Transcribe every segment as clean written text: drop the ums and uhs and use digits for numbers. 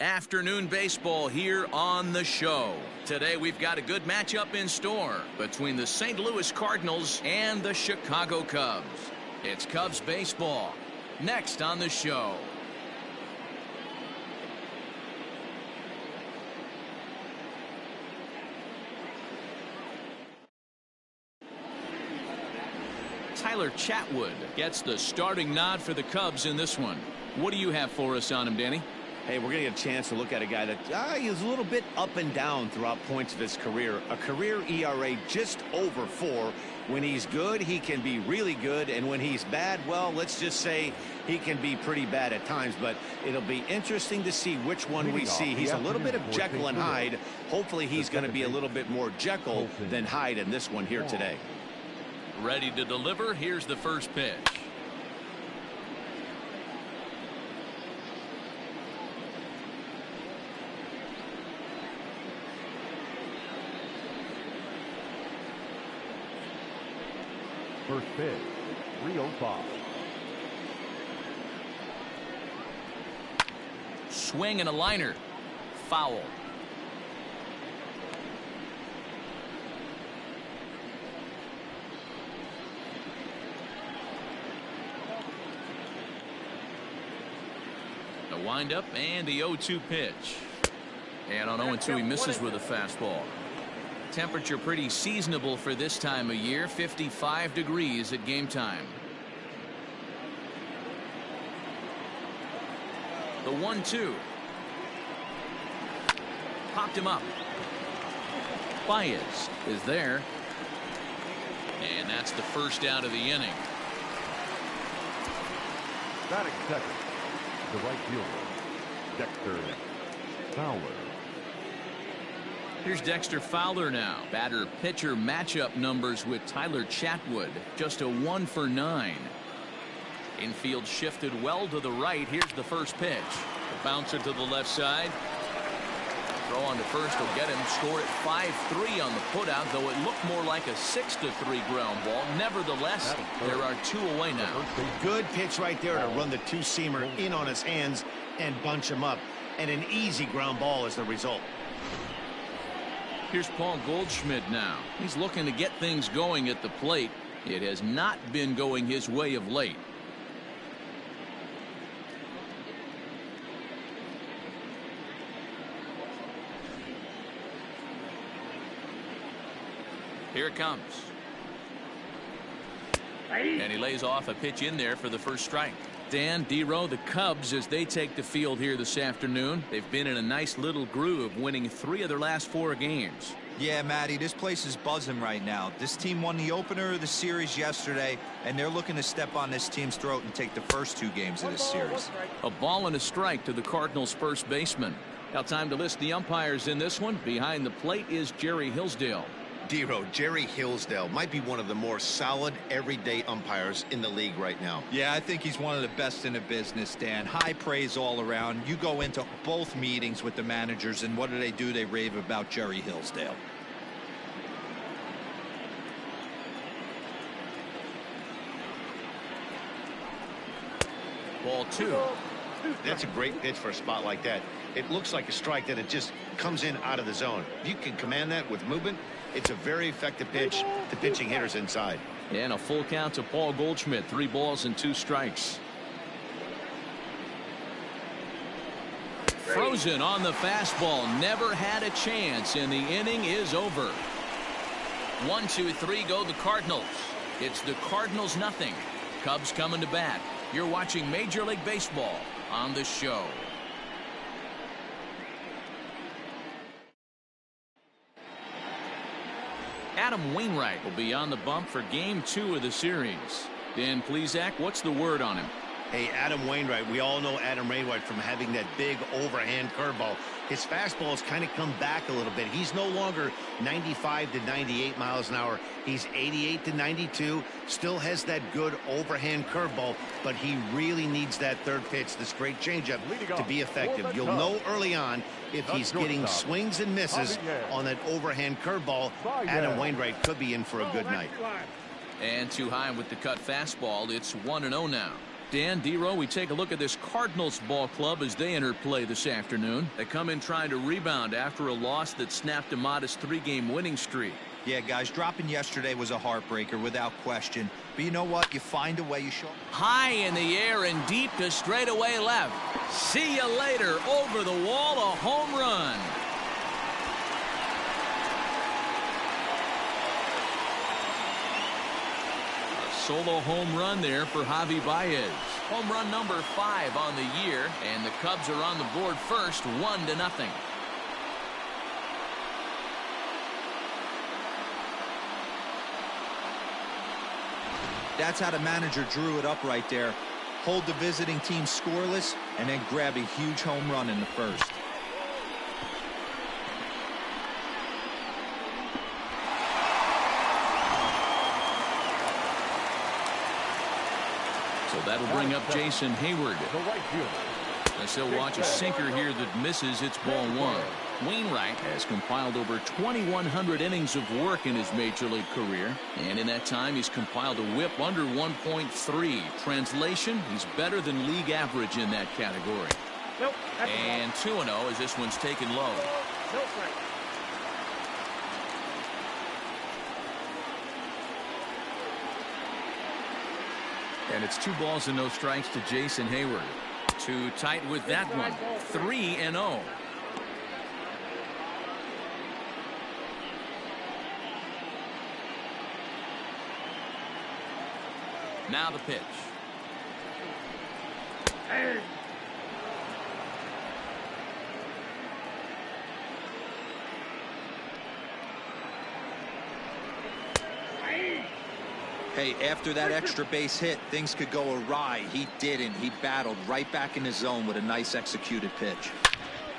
Afternoon baseball here on the show. Today we've got a good matchup in store between the St. Louis Cardinals and the Chicago Cubs. It's Cubs baseball next on the show. Tyler Chatwood gets the starting nod for the Cubs in this one. What do you have for us on him, Danny? Hey, we're going to get a chance to look at a guy that he's a little bit up and down throughout points of his career. A career ERA just over 4. When he's good, he can be really good. And when he's bad, well, let's just say he can be pretty bad at times. But it'll be interesting to see which one we see. He's a little bit of Jekyll and Hyde. Hopefully he's going to be a little bit more Jekyll than Hyde in this one here today. Ready to deliver. Here's the first pitch. First pitch, 3-0. Swing and a liner. Foul. The windup and the 0-2 pitch. And on 0-2 he misses with a fastball. Temperature pretty seasonable for this time of year, 55 degrees at game time. The 1-2. Popped him up. Baez is there. And that's the first out of the inning. Batting second, the right fielder, Dexter Fowler. Here's Dexter Fowler now. Batter-pitcher matchup numbers with Tyler Chatwood. Just a 1 for 9. Infield shifted well to the right. Here's the first pitch. The bouncer to the left side. Throw on to first will get him. Score at 5-3 on the putout, though it looked more like a 6-3 ground ball. Nevertheless, there are 2 away now. Good pitch right there to run the two-seamer in on his hands and bunch him up. And an easy ground ball as the result. Here's Paul Goldschmidt now. He's looking to get things going at the plate. It has not been going his way of late. Here it comes. And he lays off a pitch in there for the first strike. Dan, D-Row, the Cubs, as they take the field here this afternoon, they've been in a nice little groove, winning 3 of their last 4 games. Yeah, Matty, this place is buzzing right now. This team won the opener of the series yesterday, and they're looking to step on this team's throat and take the first 2 games of this series. A ball and a strike to the Cardinals' first baseman. Now time to list the umpires in this one. Behind the plate is Jerry Hillsdale. D-Row, Jerry Hillsdale might be one of the more solid everyday umpires in the league right now. Yeah, I think he's one of the best in the business, Dan. High praise all around. You go into both meetings with the managers, and what do? They rave about Jerry Hillsdale. Ball 2. That's a great pitch for a spot like that. It looks like a strike that it just comes in out of the zone. If you can command that with movement, it's a very effective pitch to pitching hitters inside. And a full count to Paul Goldschmidt. 3 balls and 2 strikes. Frozen on the fastball. Never had a chance, and the inning is over. 1, 2, 3 go the Cardinals. It's the Cardinals nothing. Cubs coming to bat. You're watching Major League Baseball on the show. Adam Wainwright will be on the bump for game 2 of the series. Dan Plesac, what's the word on him? Hey, Adam Wainwright, we all know Adam Wainwright from having that big overhand curveball. His fastball has kind of come back a little bit. He's no longer 95 to 98 miles an hour. He's 88 to 92. Still has that good overhand curveball, but he really needs that third pitch, the straight changeup, to be effective. You'll know early on if he's getting swings and misses on that overhand curveball. Adam Wainwright could be in for a good night. And too high with the cut fastball. It's 1-0 now. Dan, D-Row, we take a look at this Cardinals ball club as they enter play this afternoon. They come in trying to rebound after a loss that snapped a modest 3-game winning streak. Yeah, guys, dropping yesterday was a heartbreaker without question. But you know what? You find a way. You show. High in the air and deep to straightaway left. See you later. Over the wall, a home run. Solo home run there for Javi Baez. Home run number 5 on the year, and the Cubs are on the board first, 1-0. That's how the manager drew it up right there. Hold the visiting team scoreless and then grab a huge home run in the first. So that'll bring up Jason Hayward. As he'll watch a sinker here that misses. It's ball 1. Wainwright has compiled over 2,100 innings of work in his major league career, and in that time he's compiled a WHIP under 1.3. Translation, he's better than league average in that category. And 2-0 as this one's taken low. And it's 2 balls and no strikes to Jason Hayward. Too tight with that one. 3-0. Now the pitch. Hey, after that extra base hit, things could go awry. He didn't. He battled right back in his zone with a nice executed pitch.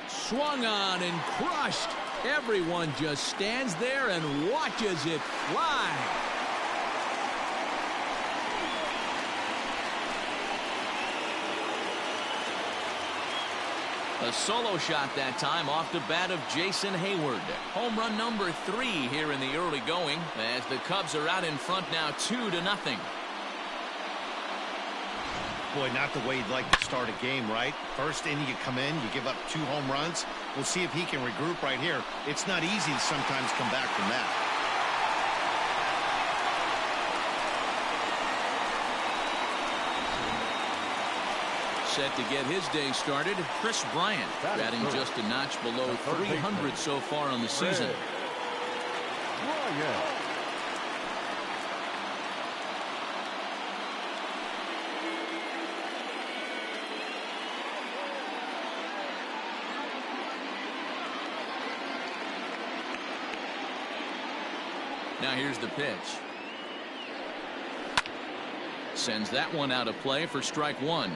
Swung on and crushed. Everyone just stands there and watches it fly. A solo shot that time off the bat of Jason Hayward. Home run number 3 here in the early going as the Cubs are out in front now 2-0. Boy, not the way you'd like to start a game, right? First inning, you come in, you give up 2 home runs. We'll see if he can regroup right here. It's not easy to sometimes come back from that. Set to get his day started, Chris Bryant, batting just a notch below 300 so far on the season. Now here's the pitch. Sends that one out of play for strike 1.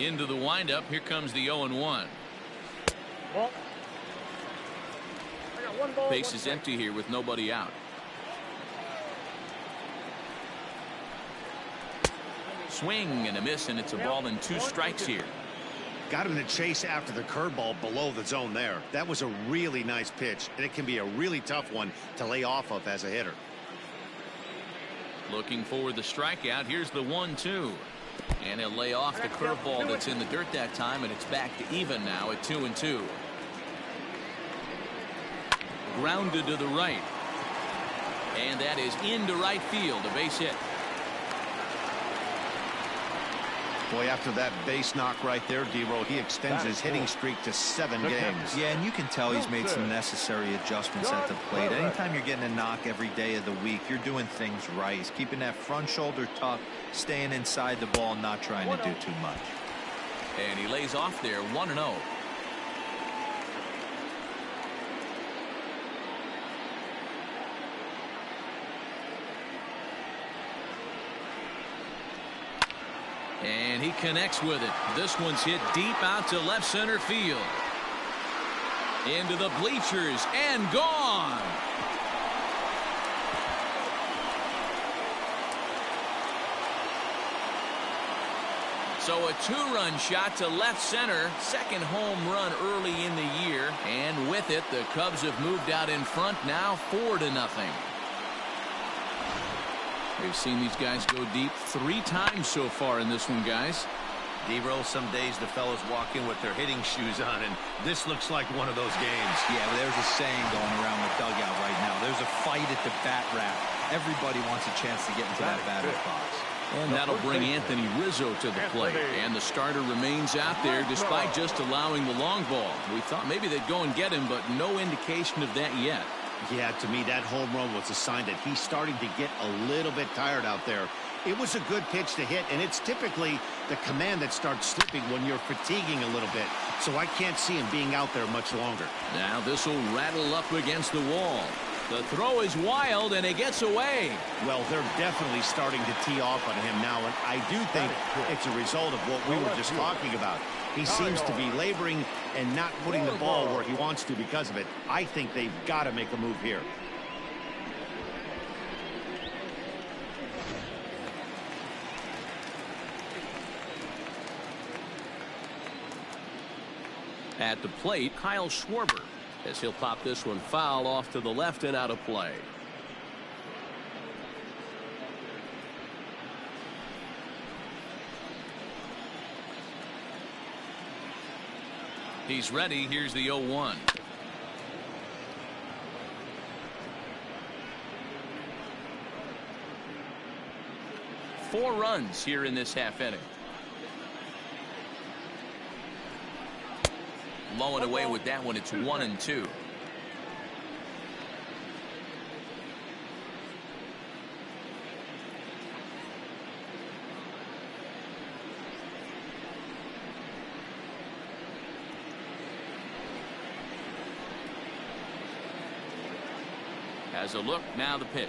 Into the windup. Here comes the 0-1. Base is empty here with nobody out. Swing and a miss, and it's a ball and 2 strikes here. Got him to chase after the curveball below the zone there. That was a really nice pitch, and it can be a really tough one to lay off of as a hitter. Looking for the strikeout. Here's the 1-2. And he'll lay off the curveball that's in the dirt that time, and it's back to even now at 2-2. Grounded to the right. And that is into right field, a base hit. Boy, after that base knock right there, D-Row, he extends his hitting streak to 7 games. Yeah, and you can tell he's made some necessary adjustments at the plate. Anytime you're getting a knock every day of the week, you're doing things right. He's keeping that front shoulder tucked, staying inside the ball, not trying to do too much. And he lays off there, 1-0. And he connects with it. This one's hit deep out to left center field. Into the bleachers and gone. So a 2-run shot to left center. Second home run early in the year. And with it, the Cubs have moved out in front now 4-0. We've seen these guys go deep 3 times so far in this one, guys. D-roll, some days the fellas walk in with their hitting shoes on, and this looks like one of those games. Yeah, but there's a saying going around the dugout right now. There's a fight at the bat rack. Everybody wants a chance to get into that batter's box. And that'll bring Anthony Rizzo to the plate. And the starter remains out there despite just allowing the long ball. We thought maybe they'd go and get him, but no indication of that yet. Yeah, to me, that home run was a sign that he's starting to get a little bit tired out there. It was a good pitch to hit, and it's typically the command that starts slipping when you're fatiguing a little bit. So I can't see him being out there much longer. Now this will rattle up against the wall. The throw is wild, and it gets away. Well, they're definitely starting to tee off on him now, and I do think it's a result of what we were just talking about. He seems to be laboring and not putting the ball where he wants to because of it. I think they've got to make a move here. At the plate, Kyle Schwarber, as he'll pop this one foul off to the left and out of play. He's ready. Here's the 0-1. Four runs here in this half inning. Low and away with that one. It's 1-2. Has a look, now the pitch.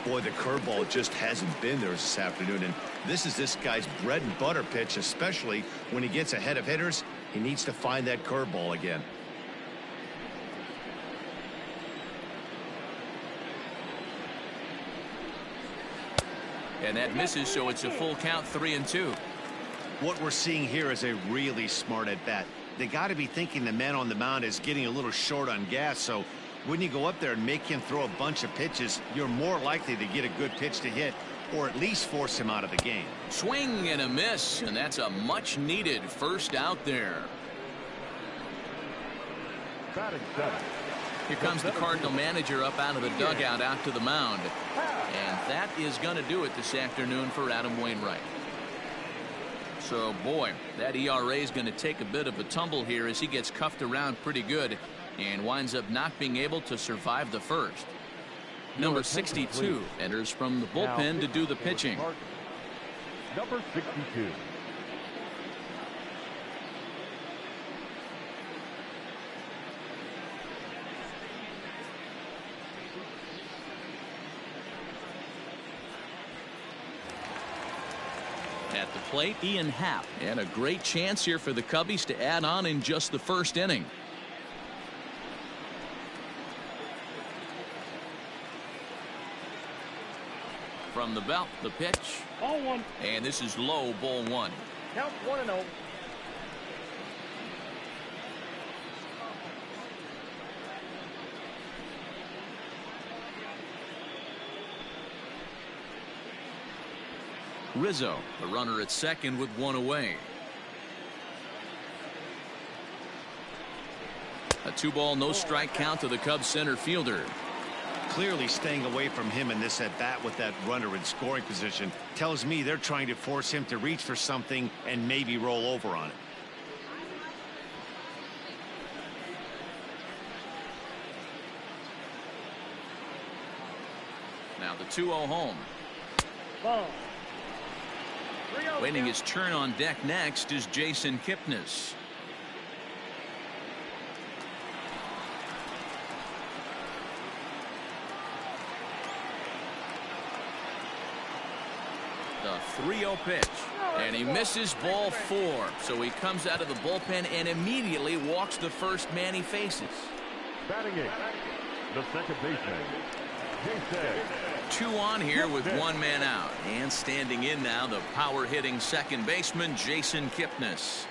Boy, the curveball just hasn't been there this afternoon, and this is this guy's bread and butter pitch, especially when he gets ahead of hitters. He needs to find that curveball again. And that misses, so it's a full count, 3-2. What we're seeing here is a really smart at bat. They got to be thinking the man on the mound is getting a little short on gas, so when you go up there and make him throw a bunch of pitches, you're more likely to get a good pitch to hit or at least force him out of the game. Swing and a miss, and that's a much needed first out there. Batting seven. Here comes the Cardinal manager up out of the dugout out to the mound. And that is going to do it this afternoon for Adam Wainwright. So, boy, that ERA is going to take a bit of a tumble here as he gets cuffed around pretty good and winds up not being able to survive the first. Number 62 enters from the bullpen to do the pitching. Number 62. At the plate, Ian Happ, and a great chance here for the Cubbies to add on in just the first inning. From the belt, the pitch. Ball one. And this is low, ball one. Count 1-0. Rizzo, the runner at second with one away. A 2-ball, no strike count to the Cubs center fielder. Clearly staying away from him in this at bat with that runner in scoring position tells me they're trying to force him to reach for something and maybe roll over on it. Now the 2-0 home. Ball. Waiting his turn on deck next is Jason Kipnis. The 3-0 pitch, and he misses ball 4, so he comes out of the bullpen and immediately walks the first man he faces. Batting eight, the second baseman, Two on here with one man out. And standing in now, the power-hitting second baseman, Jason Kipnis.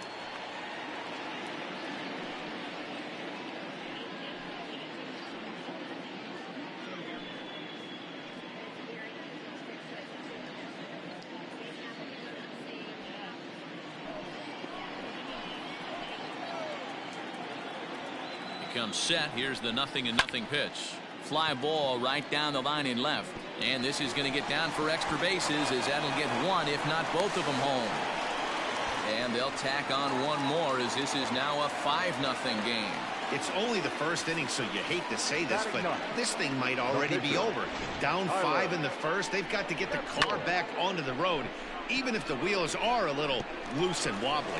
Comes set. Here's the 0-0 pitch. Fly ball right down the line in left. And this is going to get down for extra bases as that'll get one, if not both of them home. And they'll tack on one more as this is now a 5-0 game. It's only the first inning, so you hate to say this, but this thing might already be over. Down 5 in the first. They've got to get the car back onto the road, even if the wheels are a little loose and wobbly.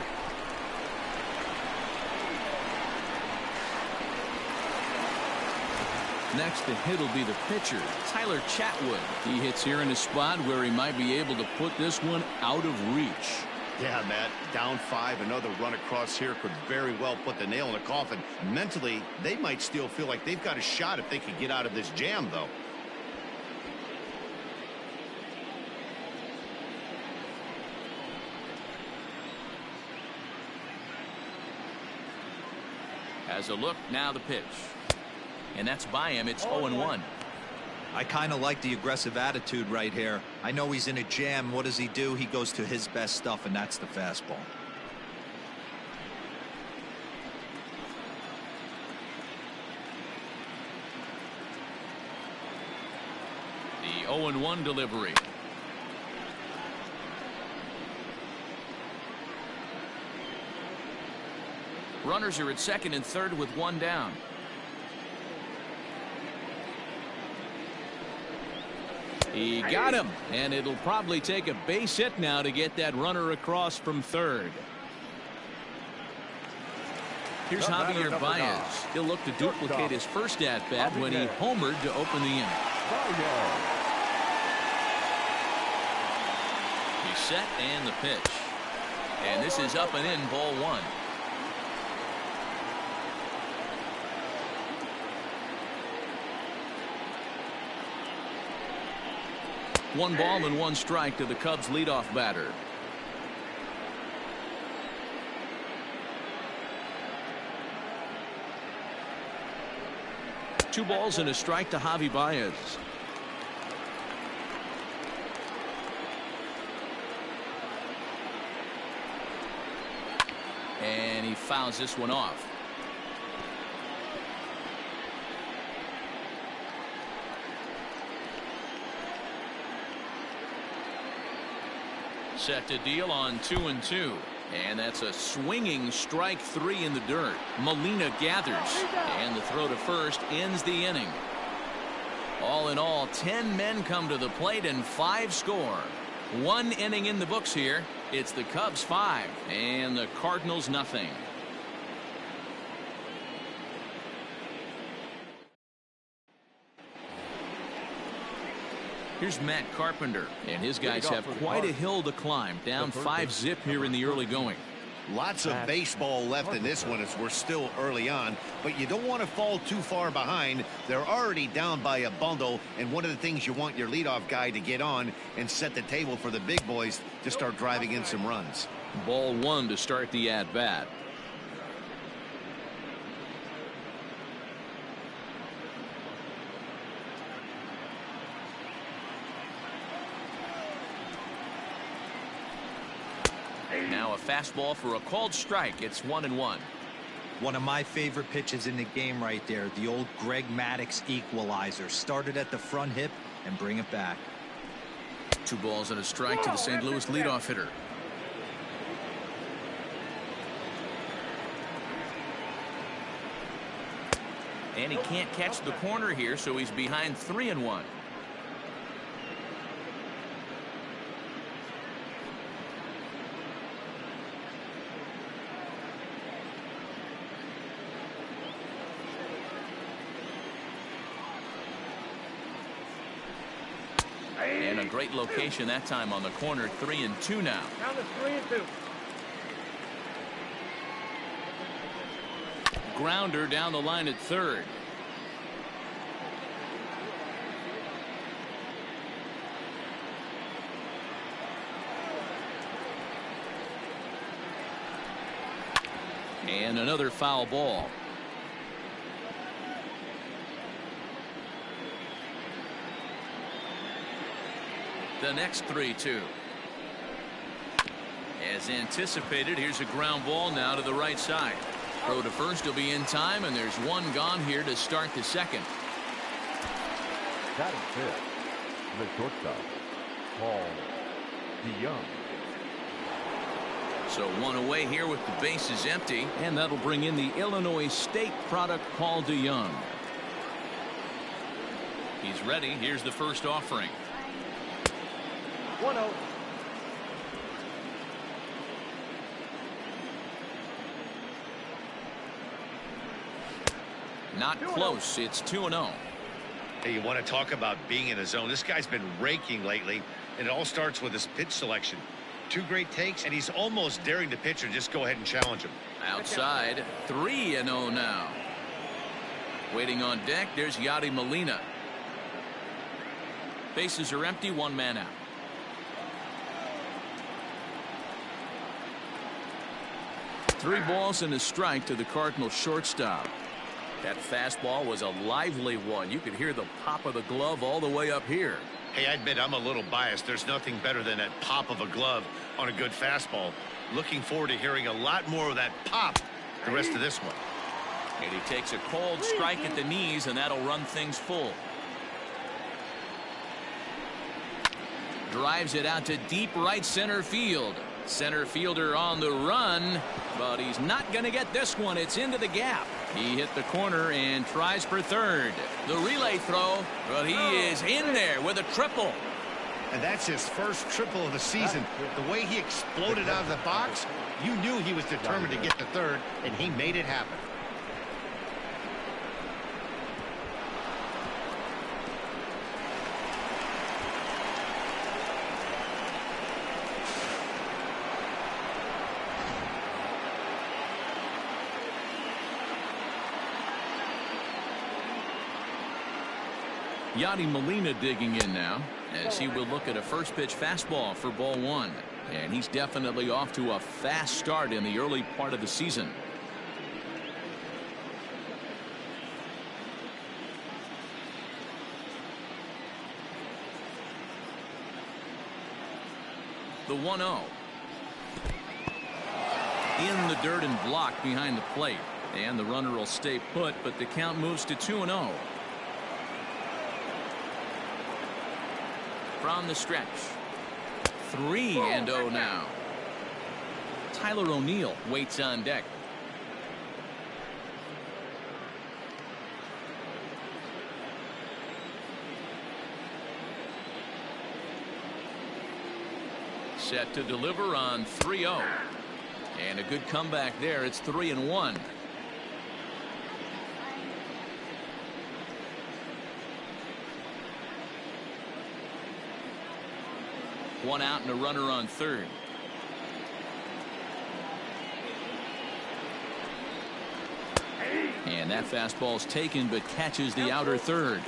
Next to hit will be the pitcher, Tyler Chatwood. He hits here in a spot where he might be able to put this one out of reach. Yeah, Matt, down 5, another run across here could very well put the nail in the coffin. Mentally, they might still feel like they've got a shot if they could get out of this jam, though. As a look, now the pitch. And that's by him. It's 0-1. I kind of like the aggressive attitude right here. I know he's in a jam. What does he do? He goes to his best stuff, and that's the fastball. The 0-1 delivery. Runners are at second and third with one down. He got him, and it'll probably take a base hit now to get that runner across from third. Here's Javier Baez. He'll look to duplicate his first at-bat when he homered to open the inning. He's set and the pitch. And this is up and in, ball 1. One ball and one strike to the Cubs leadoff batter. Two balls and a strike to Javi Baez. And he fouls this one off. Set to deal on 2-2. And that's a swinging strike 3 in the dirt. Molina gathers, and the throw to first ends the inning. All in all, 10 men come to the plate and 5 score. 1 inning in the books here. It's the Cubs 5 and the Cardinals nothing. Here's Matt Carpenter, and his guys have quite a hill to climb. Down 5-0 here in the early going. Lots of baseball left in this one as we're still early on, but you don't want to fall too far behind. They're already down by a bundle, and one of the things you want your leadoff guy to get on and set the table for the big boys to start driving in some runs. Ball 1 to start the at-bat. Now a fastball for a called strike. It's 1-1. One of my favorite pitches in the game right there. The old Greg Maddux equalizer. Started at the front hip and bring it back. 2 balls and a strike to the St. Louis leadoff hitter. And he can't catch the corner here, so he's behind 3-1. And a great location that time on the corner. 3-2 now. Down to 3-2. Grounder down the line at third. And another foul ball. The next 3-2. As anticipated, here's a ground ball now to the right side. Throw to first will be in time, and there's one gone here to start the second. Batting fifth, the shortstop, Paul DeYoung. So one away here with the bases empty, and that'll bring in the Illinois State product, Paul DeYoung. He's ready. Here's the first offering. 1-0. Not close. It's 2-0. Hey, you want to talk about being in a zone? This guy's been raking lately, and it all starts with his pitch selection. Two great takes, and he's almost daring the pitcher just go ahead and challenge him. Outside, 3-0 now. Waiting on deck, there's Yadi Molina. Bases are empty, one man out. Three balls and a strike to the Cardinals shortstop. That fastball was a lively one. You could hear the pop of the glove all the way up here. Hey, I admit I'm a little biased. There's nothing better than that pop of a glove on a good fastball. Looking forward to hearing a lot more of that pop the rest of this one. And he takes a cold strike at the knees, and that'll run things full. Drives it out to deep right center field. Center fielder on the run, but he's not going to get this one. It's into the gap. He hit the corner and tries for third. The relay throw, but he is in there with a triple. And that's his first triple of the season. The way he exploded out of the box, you knew he was determined to get to third, and he made it happen. Yadi Molina digging in now as he will look at a first pitch fastball for ball one. And he's definitely off to a fast start in the early part of the season. The 1-0. In the dirt and blocked behind the plate. And the runner will stay put, but the count moves to 2-0. From the stretch. 3-0 now. Tyler O'Neill waits on deck. Set to deliver on 3-0. And a good comeback there. It's 3-1. One out and a runner on third. And that fastball is taken but catches the outer third.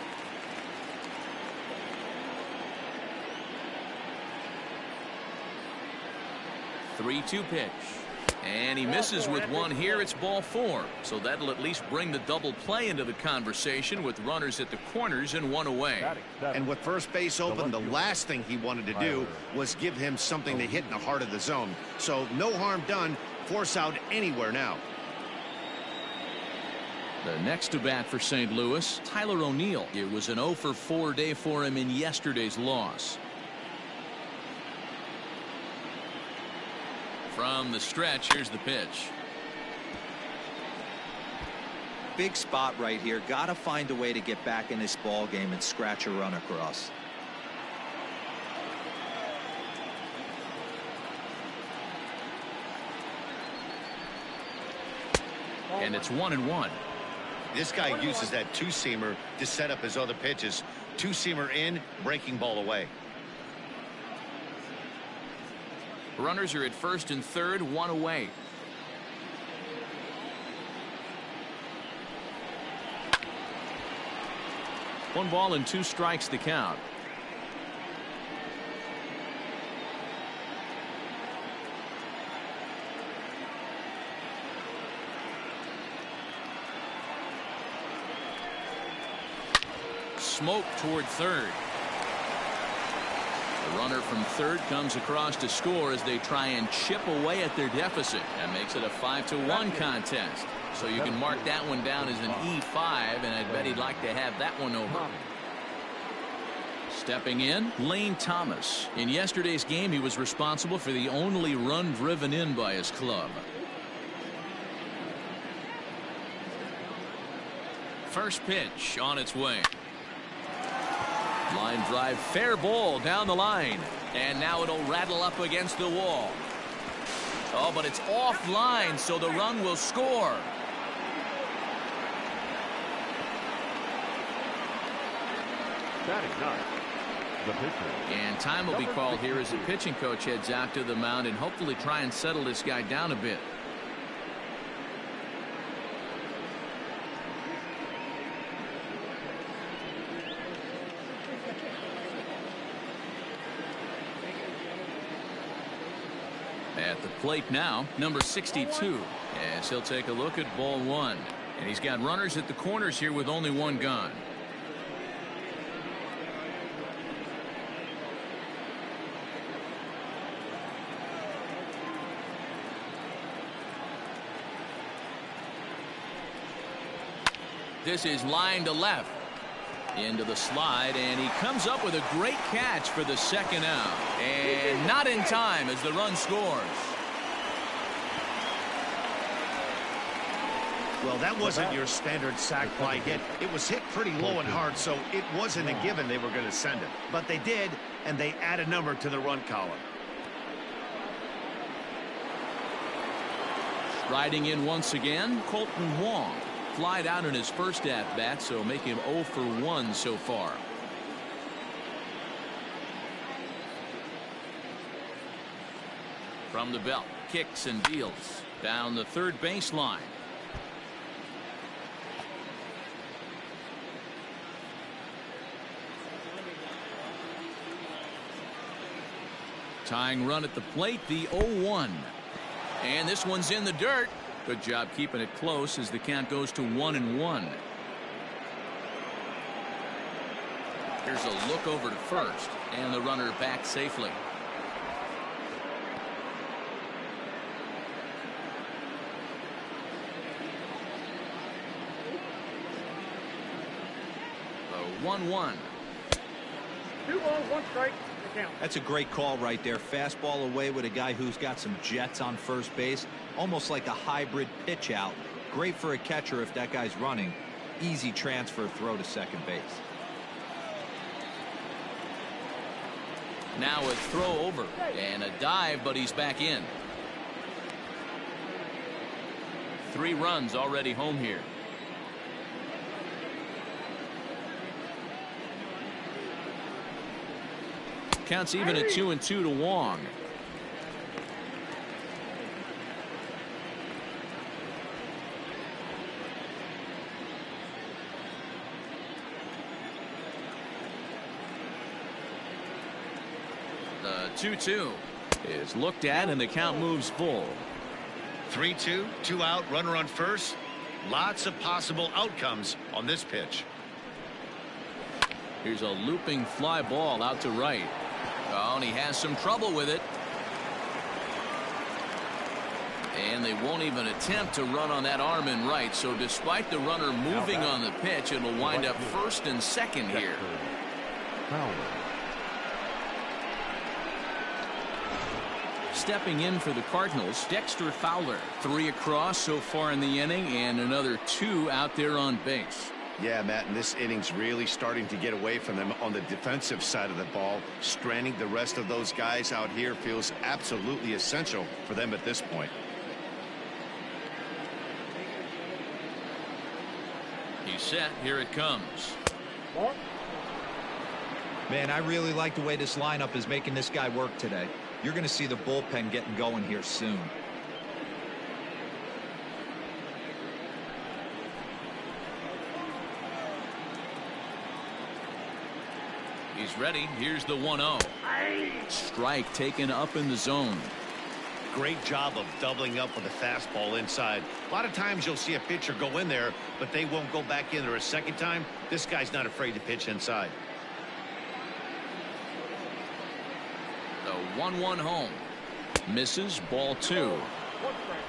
Three-two pitch. And he misses with one here. It's ball four. So that'll at least bring the double play into the conversation with runners at the corners and one away. And with first base open, the last thing he wanted to do was give him something to hit in the heart of the zone. So no harm done. Force out anywhere now. The next to bat for St. Louis, Tyler O'Neill. It was an 0-for-4 day for him in yesterday's loss. From the stretch, here's the pitch. Big spot right here. Got to find a way to get back in this ball game and scratch a run across. And it's 1-1. This guy uses that two-seamer to set up his other pitches. Two-seamer in, breaking ball away. Runners are at first and third, one away. One ball and two strikes the count. smoke toward third. The runner from third comes across to score as they try and chip away at their deficit. That makes it a 5-1 contest. So you can mark that one down as an E5, and I'd bet he'd like to have that one over. Stepping in, Lane Thomas. In yesterday's game, he was responsible for the only run driven in by his club. First pitch on its way. Line drive, fair ball down the line. And now it'll rattle up against the wall. Oh, but it's offline, so the run will score. Batting ninth, the pitcher. And time will be called here as the pitching coach heads out to the mound and hopefully try and settle this guy down a bit. At the plate now, number 62, as he'll take a look at ball one. And he's got runners at the corners here with only one gone. This is line to left. Into the slide, and he comes up with a great catch for the second out. And not in time as the run scores. Well, that wasn't your standard sac fly hit. It was hit pretty low and hard, so it wasn't a given they were going to send it. But they did, and they add a number to the run column. Riding in once again, Colton Wong. Flied out in his first at-bat, so make him 0 for 1 so far. From the belt, kicks and deals down the third baseline. Tying run at the plate, the 0-1. And this one's in the dirt. Good job keeping it close as the count goes to 1-1. Here's a look over to first, and the runner back safely. The 1-1. 2 balls, 1 strike. That's a great call right there. Fastball away with a guy who's got some jets on first base. Almost like a hybrid pitch out. Great for a catcher if that guy's running. Easy transfer throw to second base. Now a throw over and a dive, but he's back in. 3 runs already home here. Counts even at 2-2 to Wong. The 2-2 is looked at and the count moves full. 3-2, 2 out, runner on first. Lots of possible outcomes on this pitch. Here's a looping fly ball out to right. Oh, and he has some trouble with it. And they won't even attempt to run on that arm in right. So despite the runner moving on the pitch, it'll wind up first and second here. Stepping in for the Cardinals, Dexter Fowler. 3 across so far in the inning, and another 2 out there on base. Yeah, Matt, and this inning's really starting to get away from them on the defensive side of the ball. Stranding the rest of those guys out here feels absolutely essential for them at this point. He's set. Here it comes. Man, I really like the way this lineup is making this guy work today. You're going to see the bullpen getting going here soon. He's ready. Here's the 1-0. Strike taken up in the zone. Great job of doubling up with a fastball inside. A lot of times you'll see a pitcher go in there, but they won't go back in there a second time. This guy's not afraid to pitch inside. The 1-1 home. Misses, ball 2.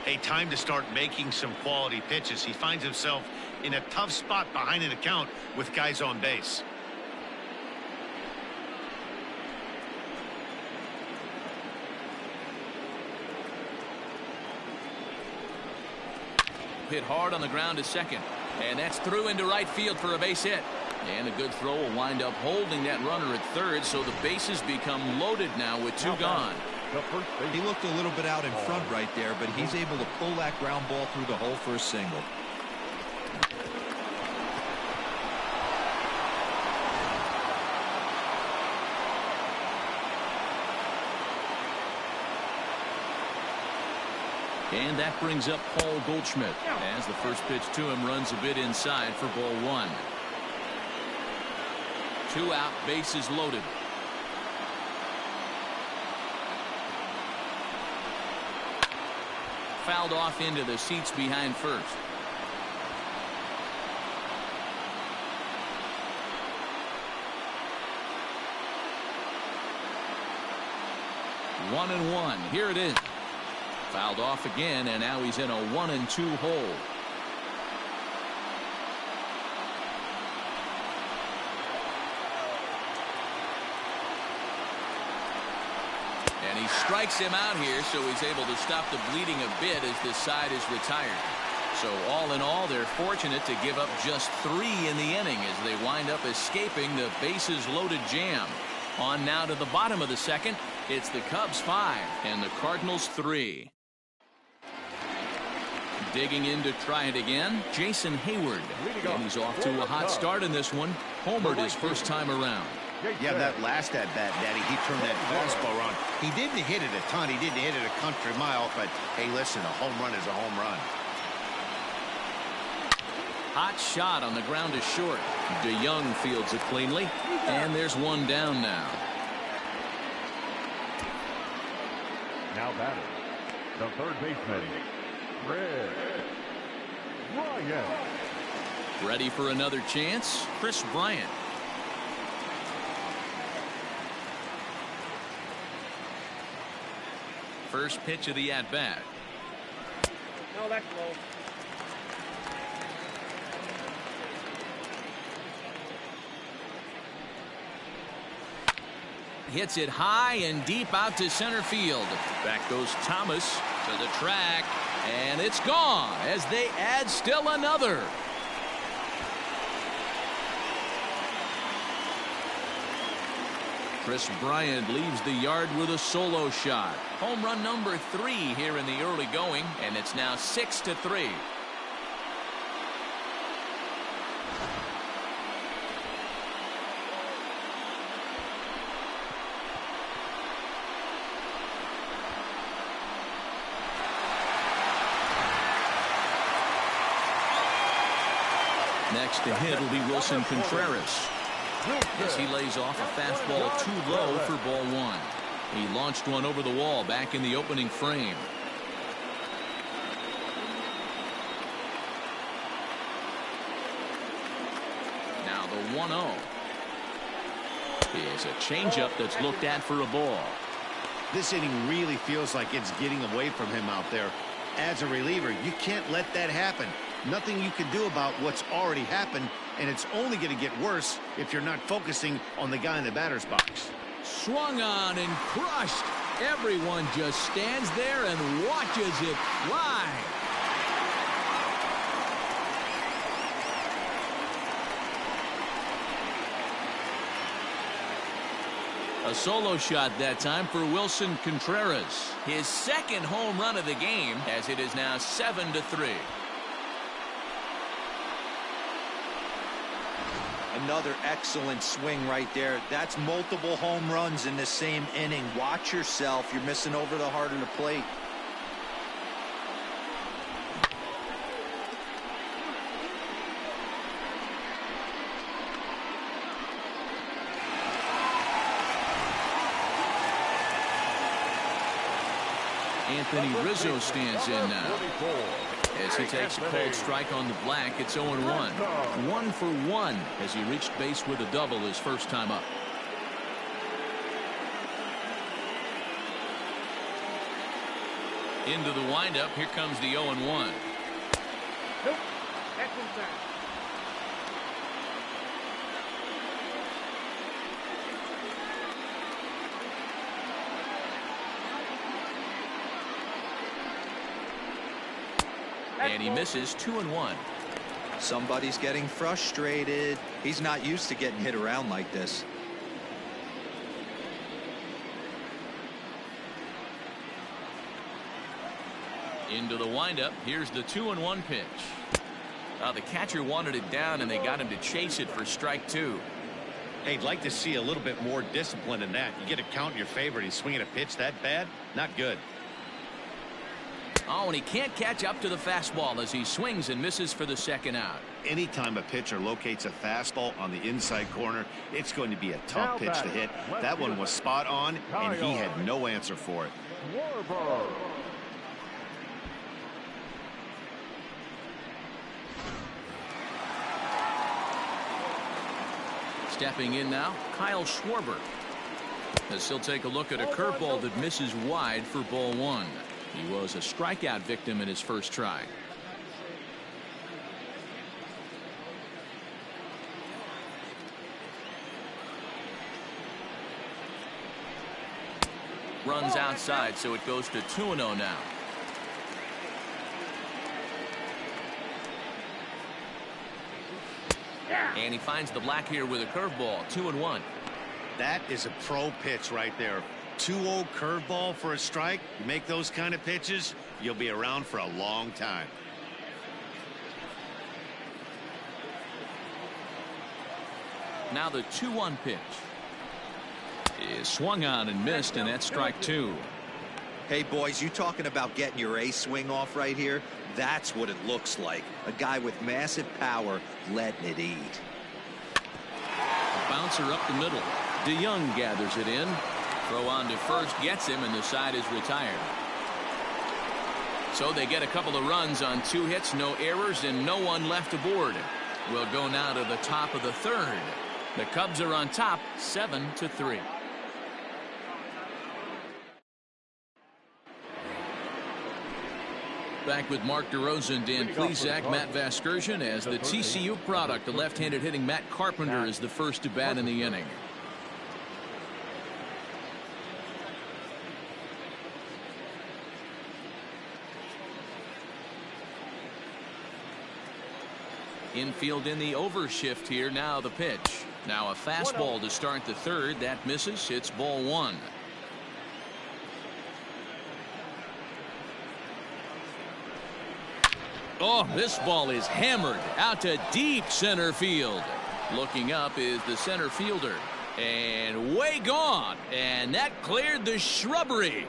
Hey, time to start making some quality pitches. He finds himself in a tough spot behind an account with guys on base. Hit hard on the ground to second. And that's through into right field for a base hit. And a good throw will wind up holding that runner at third, so the bases become loaded now with 2 gone. He looked a little bit out in front right there, but he's able to pull that ground ball through the hole for a single. And that brings up Paul Goldschmidt as the first pitch to him runs a bit inside for ball 1. 2 out, bases loaded. Fouled off into the seats behind first. One and one. Here it is. Fouled off again, and now he's in a 1-2 hole. And he strikes him out here, so he's able to stop the bleeding a bit as this side is retired. So all in all, they're fortunate to give up just 3 in the inning as they wind up escaping the bases loaded jam. On now to the bottom of the second. It's the Cubs 5 and the Cardinals 3. Digging in to try it again, Jason Hayward. And he's off to a hot start in this one. Homered his first time around. Yeah, that last at bat, Daddy, he turned that fastball around. He didn't hit it a ton. He didn't hit it a country mile, but hey, listen, a home run is a home run. Hot shot on the ground is short. DeYoung fields it cleanly, and there's one down now. Now batting, the third baseman, Bryant. Ready for another chance, Chris Bryant. First pitch of the at-bat. No, that's low. Hits it high and deep out to center field. Back goes Thomas to the track, and it's gone as they add still another. Chris Bryant leaves the yard with a solo shot. Home run number 3 here in the early going, and it's now 6-3. Next to hit will be Wilson Contreras as he lays off a fastball too low for ball 1. He launched one over the wall back in the opening frame. Now the 1-0 is a changeup that's looked at for a ball. This inning really feels like it's getting away from him out there. As a reliever, you can't let that happen. Nothing you can do about what's already happened, and it's only going to get worse if you're not focusing on the guy in the batter's box. Swung on and crushed. Everyone just stands there and watches it fly. A solo shot that time for Wilson Contreras. His second home run of the game, as it is now 7-3. Another excellent swing right there. That's multiple home runs in the same inning. Watch yourself. You're missing over the heart of the plate. Anthony Rizzo stands in now. As he takes a cold strike on the black, it's 0-1. 1 for 1 as he reached base with a double his first time up. Into the windup. Here comes the 0-1. Nope. That's inside. And he misses 2-1. Somebody's getting frustrated. He's not used to getting hit around like this. Into the windup. Here's the 2-1 pitch. The catcher wanted it down, and they got him to chase it for strike 2. Hey, I'd like to see a little bit more discipline in that. You get a count in your favor, and he's swinging a pitch that bad. Not good. Oh, and he can't catch up to the fastball as he swings and misses for the second out. Anytime a pitcher locates a fastball on the inside corner, it's going to be a tough pitch to hit. That one was spot on, and he had no answer for it. Stepping in now, Kyle Schwarber. As he'll take a look at a curveball that misses wide for ball 1. He was a strikeout victim in his first try. Runs outside, so it goes to 2-0 now. And he finds the black here with a curveball. 2-1. That is a pro pitch right there. 2-0 curveball for a strike. You make those kind of pitches, you'll be around for a long time. Now the 2-1 pitch is swung on and missed, and that's strike 2. Hey, boys, you talking about getting your A swing off right here? That's what it looks like. A guy with massive power letting it eat. A bouncer up the middle. DeYoung gathers it in. Throw on to first gets him, and the side is retired. So they get a couple of runs on 2 hits, no errors, and no one left aboard. We'll go now to the top of the 3rd. The Cubs are on top, 7-3. Back with Mark DeRosa and Dan Plesac, Matt Vasgersian as the TCU product. The left-handed hitting Matt Carpenter is the first to bat in the inning. Infield in the overshift here. Now the pitch. Now a fastball to start the 3rd. That misses. It's ball 1. Oh, this ball is hammered out to deep center field. Looking up is the center fielder. And way gone. And that cleared the shrubbery.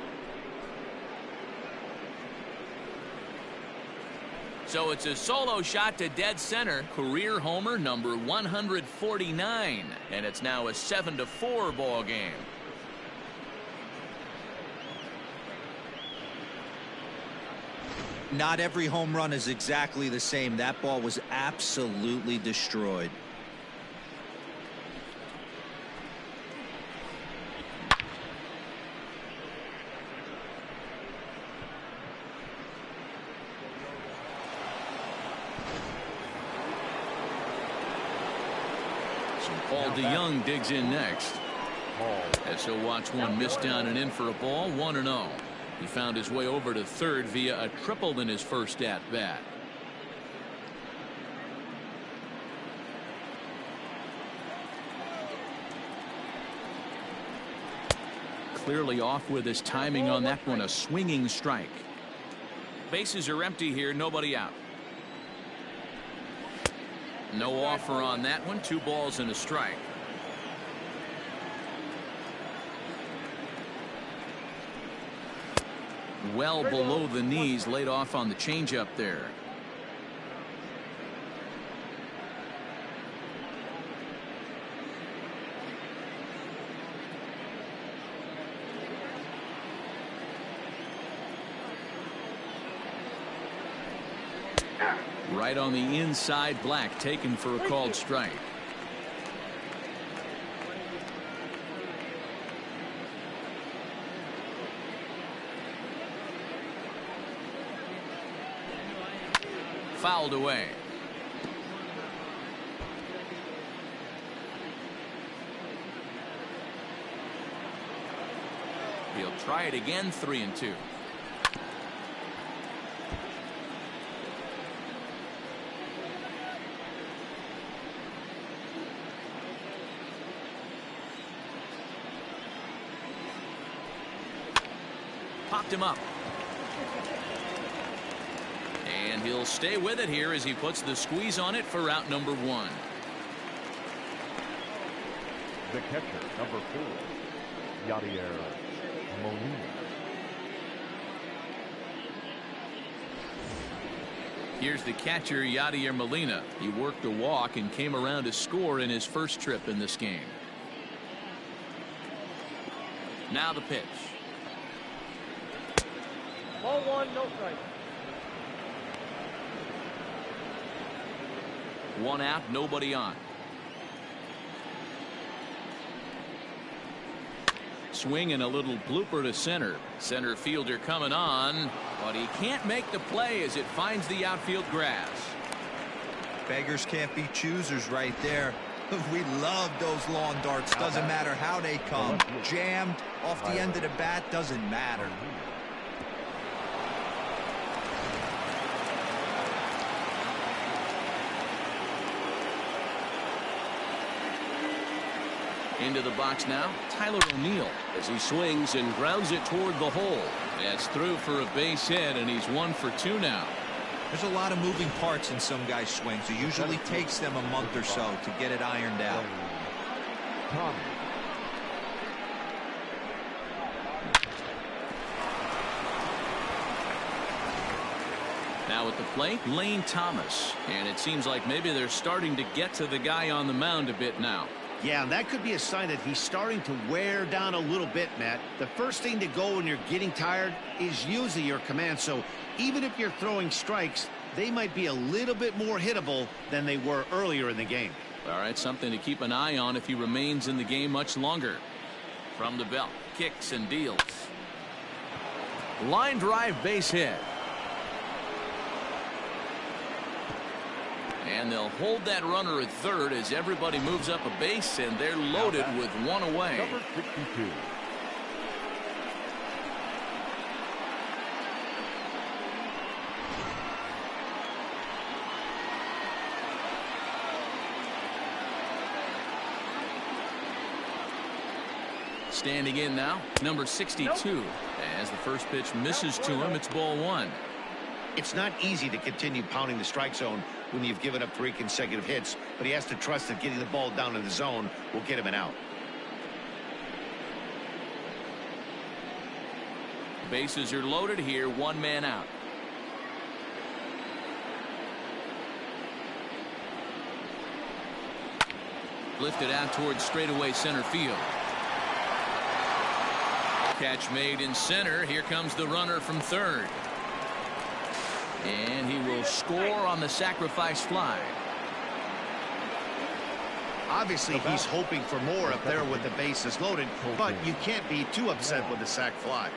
So it's a solo shot to dead center. Career homer number 149. And it's now a 7-4 ball game. Not every home run is exactly the same. That ball was absolutely destroyed. So Paul DeYoung digs in next. As he'll watch one miss down and in for a ball. 1-0. He found his way over to 3rd via a triple in his first at bat. Clearly off with his timing on that one. A swinging strike. Bases are empty here. Nobody out. No offer on that one. 2 balls and a strike. Well below the knees, laid off on the changeup there. Right on the inside, Black taken for a called strike. Fouled away. He'll try it again, 3-2. Popped him up. And he'll stay with it here as he puts the squeeze on it for out number 1. The catcher, number 4, Yadier Molina. Here's the catcher, Yadier Molina. He worked a walk and came around to score in his first trip in this game. Now the pitch. Ball 1, no strike. 1 out, nobody on. Swing and a little blooper to center. Center fielder coming on, but he can't make the play as it finds the outfield grass. Beggars can't be choosers right there. We love those lawn darts. Doesn't matter how they come. Jammed off the end of the bat, doesn't matter. Into the box now, Tyler O'Neill, as he swings and grounds it toward the hole. That's through for a base hit, and he's 1 for 2 now. There's a lot of moving parts in some guys' swings. It usually takes them a month or so to get it ironed out. Now at the plate, Lane Thomas. And it seems like maybe they're starting to get to the guy on the mound a bit now. Yeah, that could be a sign that he's starting to wear down a little bit, Matt. The first thing to go when you're getting tired is usually your command. So even if you're throwing strikes, they might be a little bit more hittable than they were earlier in the game. All right, something to keep an eye on if he remains in the game much longer. From the belt, kicks and deals. Line drive, base hit. And they'll hold that runner at third as everybody moves up a base, and they're loaded with 1 away. Number 62. Standing in now, number 62. As the first pitch misses to him, it's ball 1. It's not easy to continue pounding the strike zone when you've given up 3 consecutive hits, but he has to trust that getting the ball down in the zone will get him an out. Bases are loaded here, 1 man out. Lifted out towards straightaway center field. Catch made in center. Here comes the runner from third. And he will score on the sacrifice fly. Obviously, he's hoping for more up there with the bases loaded, but you can't be too upset with the sac fly.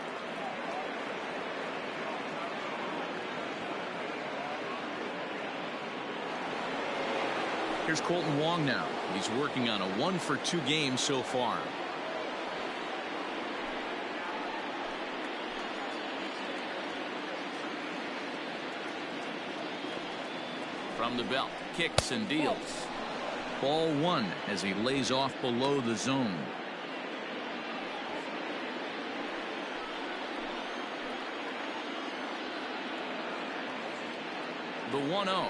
Here's Colton Wong now. He's working on a 1 for 2 game so far. From the belt, kicks and deals. Ball 1 as he lays off below the zone. The 1-0.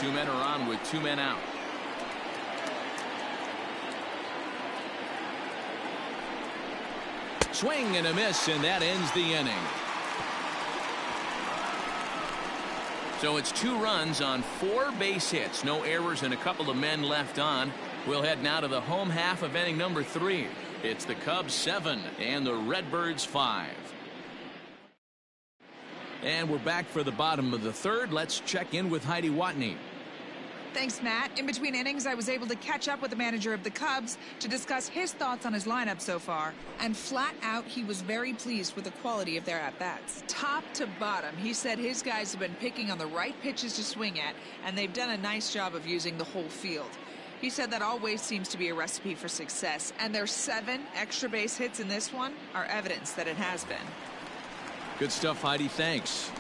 Two men are on with two men out. Swing and a miss, and that ends the inning. So it's 2 runs on 4 base hits. No errors and a couple of men left on. We'll head now to the home half of inning number 3. It's the Cubs 7 and the Redbirds 5. And we're back for the bottom of the 3rd. Let's check in with Heidi Watney. Thanks, Matt. In between innings, I was able to catch up with the manager of the Cubs to discuss his thoughts on his lineup so far. And flat out, he was very pleased with the quality of their at-bats. Top to bottom, he said his guys have been picking on the right pitches to swing at, and they've done a nice job of using the whole field. He said that always seems to be a recipe for success, and their 7 extra base hits in this one are evidence that it has been. Good stuff, Heidi. Thanks.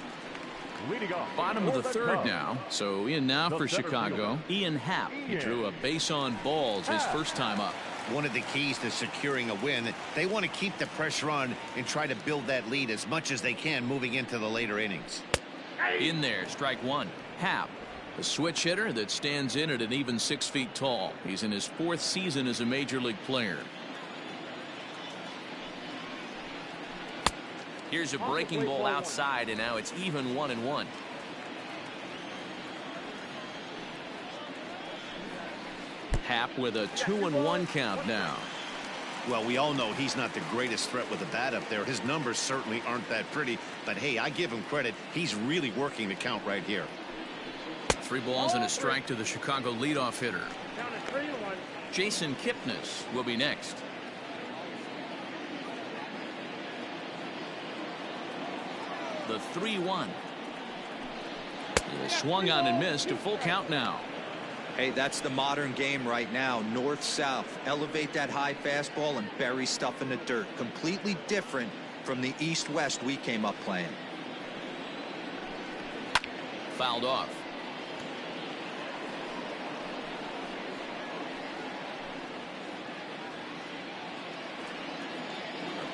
Leading off, Bottom of the 3rd now. So in now the for center Chicago, fielder, Ian Happ. He drew a base on balls his first time up. One of the keys to securing a win, they want to keep the pressure on and try to build that lead as much as they can moving into the later innings. In there, strike 1. Happ, a switch hitter that stands in at an even 6 feet tall. He's in his 4th season as a major league player. Here's a breaking ball outside, and now it's even 1-1. Happ with a 2-1 count now. Well, we all know he's not the greatest threat with the bat up there. His numbers certainly aren't that pretty, but hey, I give him credit. He's really working the count right here. 3 balls and a strike to the Chicago leadoff hitter. Down to 3-1. Jason Kipnis will be next. The 3-1. Swung on and missed. A full count now. Hey, that's the modern game right now. North-south. Elevate that high fastball and bury stuff in the dirt. Completely different from the east-west we came up playing. Fouled off.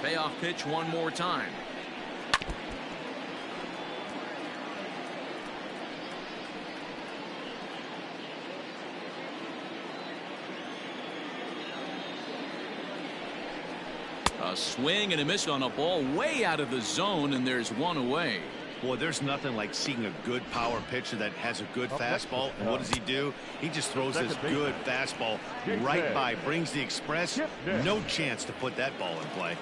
A payoff pitch one more time. A swing and a miss on a ball way out of the zone, and there's one away. Boy, there's nothing like seeing a good power pitcher that has a good fastball. And what does he do? He just throws this good fastball right by, brings the express. No chance to put that ball in play.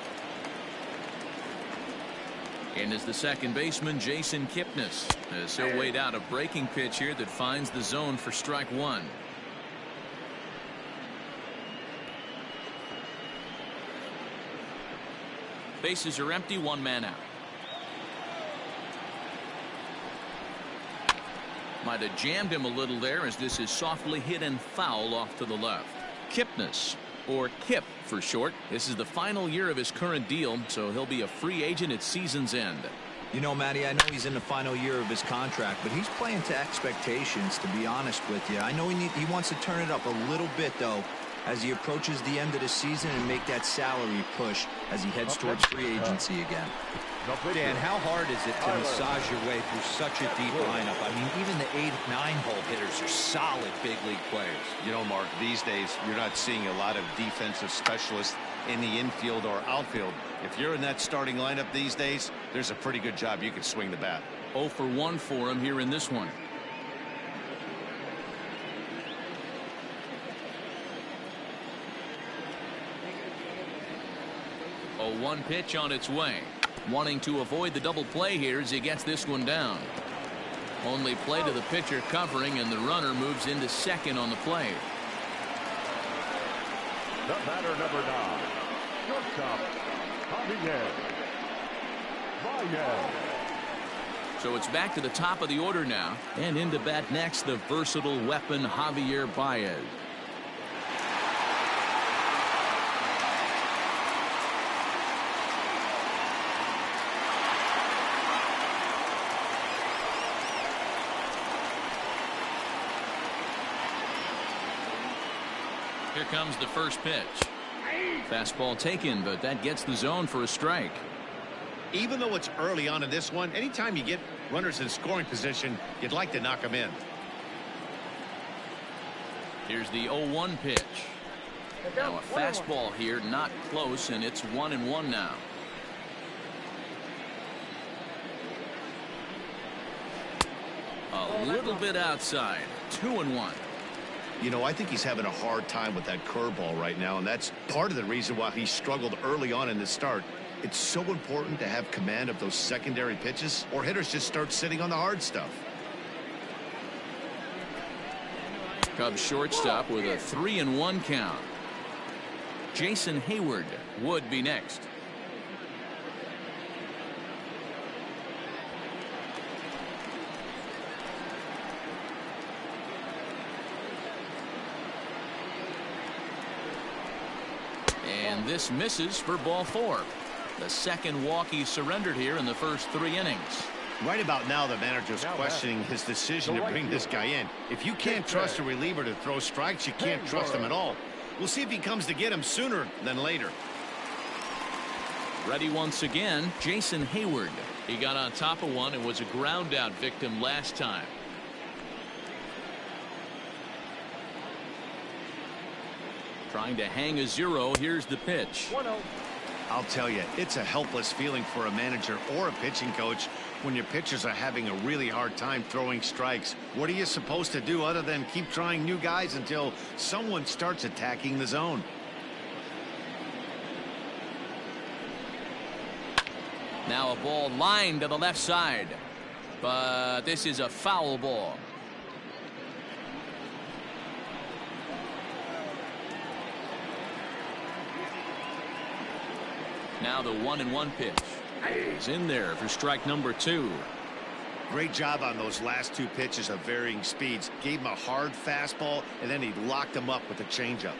And is the second baseman, Jason Kipnis, as he'll wait out a breaking pitch here that finds the zone for strike 1. Bases are empty, 1 man out. Might have jammed him a little there, as this is softly hit and foul off to the left. Kipnis, or Kip for short. This is the final year of his current deal, so he'll be a free agent at season's end. You know, Matty, I know he's in the final year of his contract, but he's playing to expectations, to be honest with you. I know he wants to turn it up a little bit, though, as he approaches the end of the season and make that salary push as he heads towards free agency again. Dan, how hard is it to massage your way through such a deep lineup? I mean, even the 8-9-hole hitters are solid big league players. You know, Mark, these days you're not seeing a lot of defensive specialists in the infield or outfield. If you're in that starting lineup these days, there's a pretty good job you can swing the bat. 0 for 1 for him here in this one. A 1 pitch on its way. Wanting to avoid the double play here as he gets this one down. Only play to the pitcher covering, and the runner moves into second on the play. The batter, number 9, shortstop, Javier Baez. So it's back to the top of the order now, and into bat next, the versatile weapon Javier Baez. Here comes the first pitch. Fastball taken, but that gets the zone for a strike. Even though it's early on in this one, anytime you get runners in scoring position, you'd like to knock them in. Here's the 0-1 pitch. Now a fastball here, not close, and it's 1-1 now. A little bit outside. 2-1. You know, I think he's having a hard time with that curveball right now, and that's part of the reason why he struggled early on in the start. It's so important to have command of those secondary pitches, or hitters just start sitting on the hard stuff. Cubs shortstop with a 3-1 count. Jason Hayward would be next. And this misses for ball 4. The second walk he surrendered here in the first 3 innings. Right about now, the manager's questioning his decision to bring this guy in. If you can't trust a reliever to throw strikes, you can't trust him at all. We'll see if he comes to get him sooner than later. Ready once again, Jason Hayward. He got on top of one and was a ground out victim last time. Trying to hang a 0. Here's the pitch. 1-0. I'll tell you, it's a helpless feeling for a manager or a pitching coach when your pitchers are having a really hard time throwing strikes. What are you supposed to do other than keep trying new guys until someone starts attacking the zone? Now a ball lined to the left side, but this is a foul ball. Now the 1-1 pitch. He's in there for strike number 2. Great job on those last 2 pitches of varying speeds. Gave him a hard fastball, and then he locked him up with a changeup.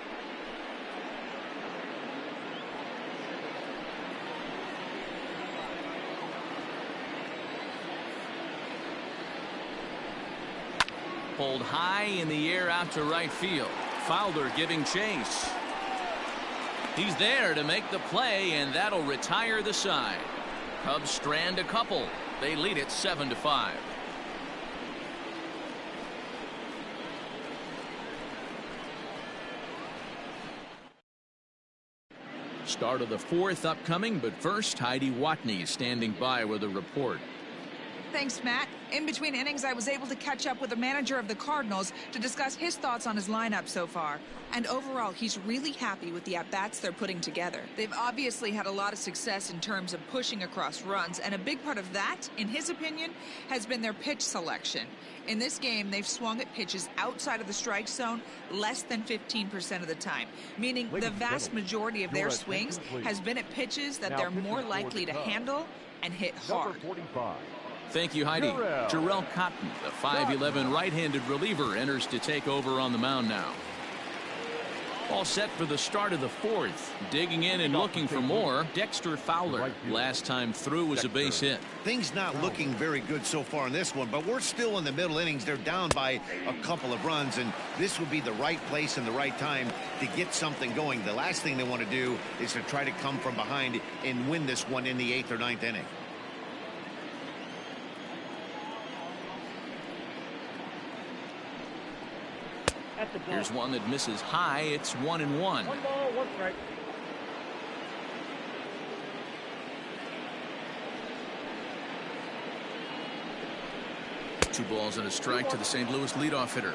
Pulled high in the air out to right field. Fowler giving chase. He's there to make the play, and that'll retire the side. Cubs strand a couple. They lead it 7-5. Start of the 4th upcoming, but first, Heidi Watney standing by with a report. Thanks, Matt. In between innings, I was able to catch up with the manager of the Cardinals to discuss his thoughts on his lineup so far. And overall, he's really happy with the at-bats they're putting together. They've obviously had a lot of success in terms of pushing across runs, and a big part of that, in his opinion, has been their pitch selection. In this game, they've swung at pitches outside of the strike zone less than 15% of the time, meaning the vast majority of their swings has been at pitches that they're more likely to handle and hit hard. Thank you, Heidi. Jarrell Cotton, the 5'11" right-handed reliever, enters to take over on the mound now. All set for the start of the 4th. Digging in and looking for more, Dexter Fowler. Last time through was a base hit. Things not looking very good so far in this one, but we're still in the middle innings. They're down by a couple of runs, and this would be the right place and the right time to get something going. The last thing they want to do is to try to come from behind and win this one in the 8th or 9th inning. Here's one that misses high. It's 1-1. 1 ball, 1 strike. Two balls and a strike to the St. Louis leadoff hitter.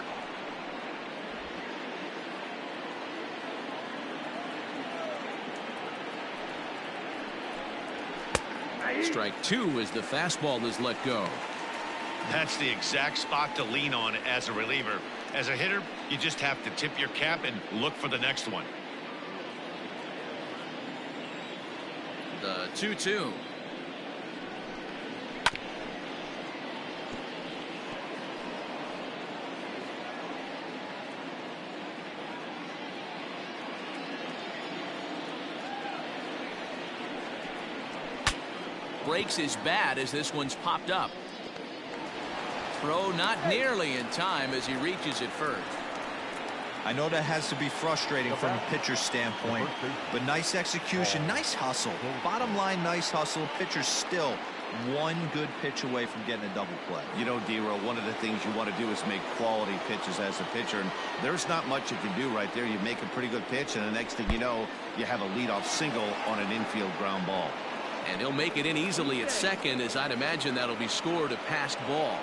Strike 2 as the fastball is let go. That's the exact spot to lean on as a reliever. As a hitter, you just have to tip your cap and look for the next one. The 2-2. Breaks his bat as this one's popped up. Throw not nearly in time as he reaches it first. I know that has to be frustrating from a pitcher's standpoint, but nice execution, nice hustle. Bottom line, nice hustle. Pitcher's still one good pitch away from getting a double play. You know, D-Row, one of the things you want to do is make quality pitches as a pitcher, and there's not much you can do right there. You make a pretty good pitch, and the next thing you know, you have a leadoff single on an infield ground ball. And he'll make it in easily at second, as I'd imagine that'll be scored a passed ball.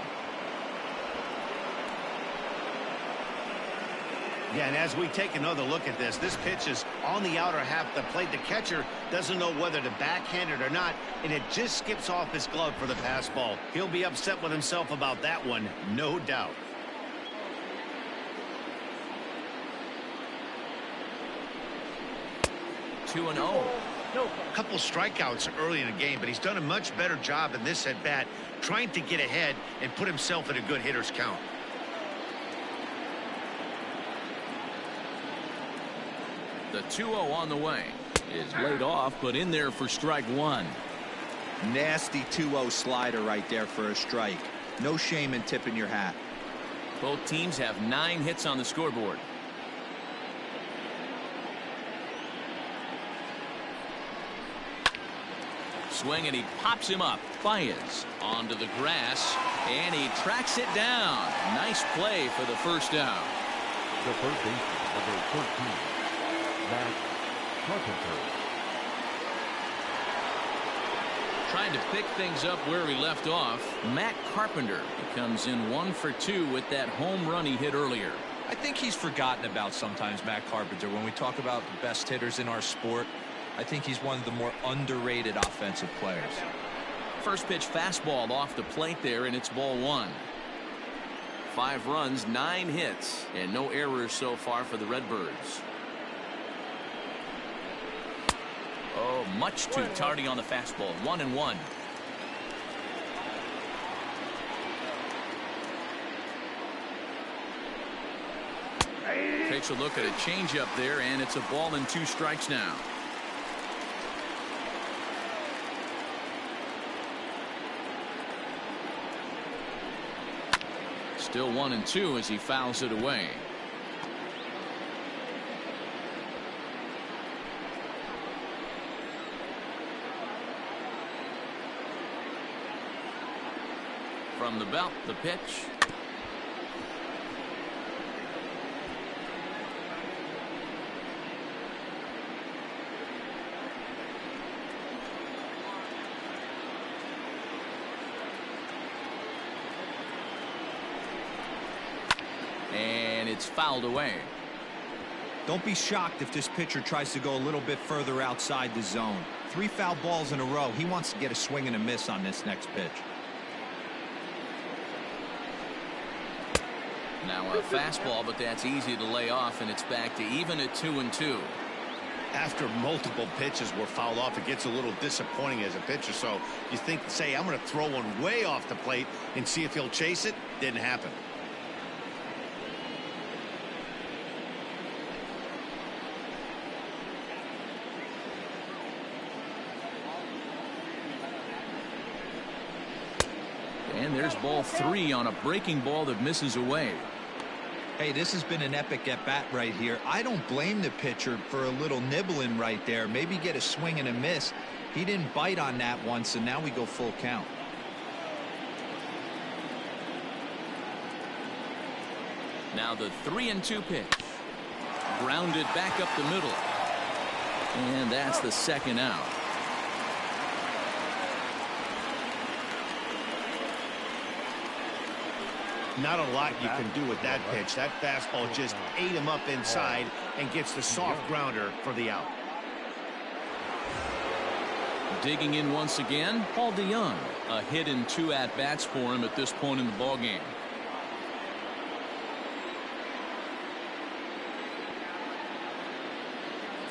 Yeah, and as we take another look at this pitch is on the outer half of the plate. The catcher doesn't know whether to backhand it or not, and it just skips off his glove for the pass ball. He'll be upset with himself about that one, no doubt. Two and 0. A couple strikeouts early in the game, but he's done a much better job in this at bat, trying to get ahead and put himself in a good hitter's count. The 2-0 on the way is laid off, but in there for strike one. Nasty 2-0 slider right there for a strike. No shame in tipping your hat. Both teams have 9 hits on the scoreboard. Swing, and he pops him up. Baez onto the grass, and he tracks it down. Nice play for the first out. The first baseman, number 13, Matt Carpenter. Trying to pick things up where he left off, Matt Carpenter. He comes in 1 for 2 with that home run he hit earlier. I think he's forgotten about sometimes, Matt Carpenter. When we talk about the best hitters in our sport, I think he's one of the more underrated offensive players. First pitch fastball off the plate there, and it's ball 1. 5 runs, 9 hits, and no errors so far for the Redbirds. Oh, much too tardy on the fastball. 1-1. Takes a look at a changeup there, and it's a ball and 2 strikes now. Still 1-2 as he fouls it away. From the belt, the pitch. And it's fouled away. Don't be shocked if this pitcher tries to go a little bit further outside the zone. 3 foul balls in a row. He wants to get a swing and a miss on this next pitch. Now a fastball, but that's easy to lay off, and it's back to even at 2-2. After multiple pitches were fouled off, it gets a little disappointing as a pitcher. So you think, say, I'm going to throw one way off the plate and see if he'll chase it. Didn't happen. And there's ball 3 on a breaking ball that misses away. Hey, this has been an epic at-bat right here. I don't blame the pitcher for a little nibbling right there. Maybe get a swing and a miss. He didn't bite on that one, so now we go full count. Now the 3-2 pitch. Grounded back up the middle. And that's the second out. Not a lot you can do with that pitch. That fastball just ate him up inside and gets the soft grounder for the out. Digging in once again, Paul DeYoung. A hit in 2 at-bats for him at this point in the ballgame.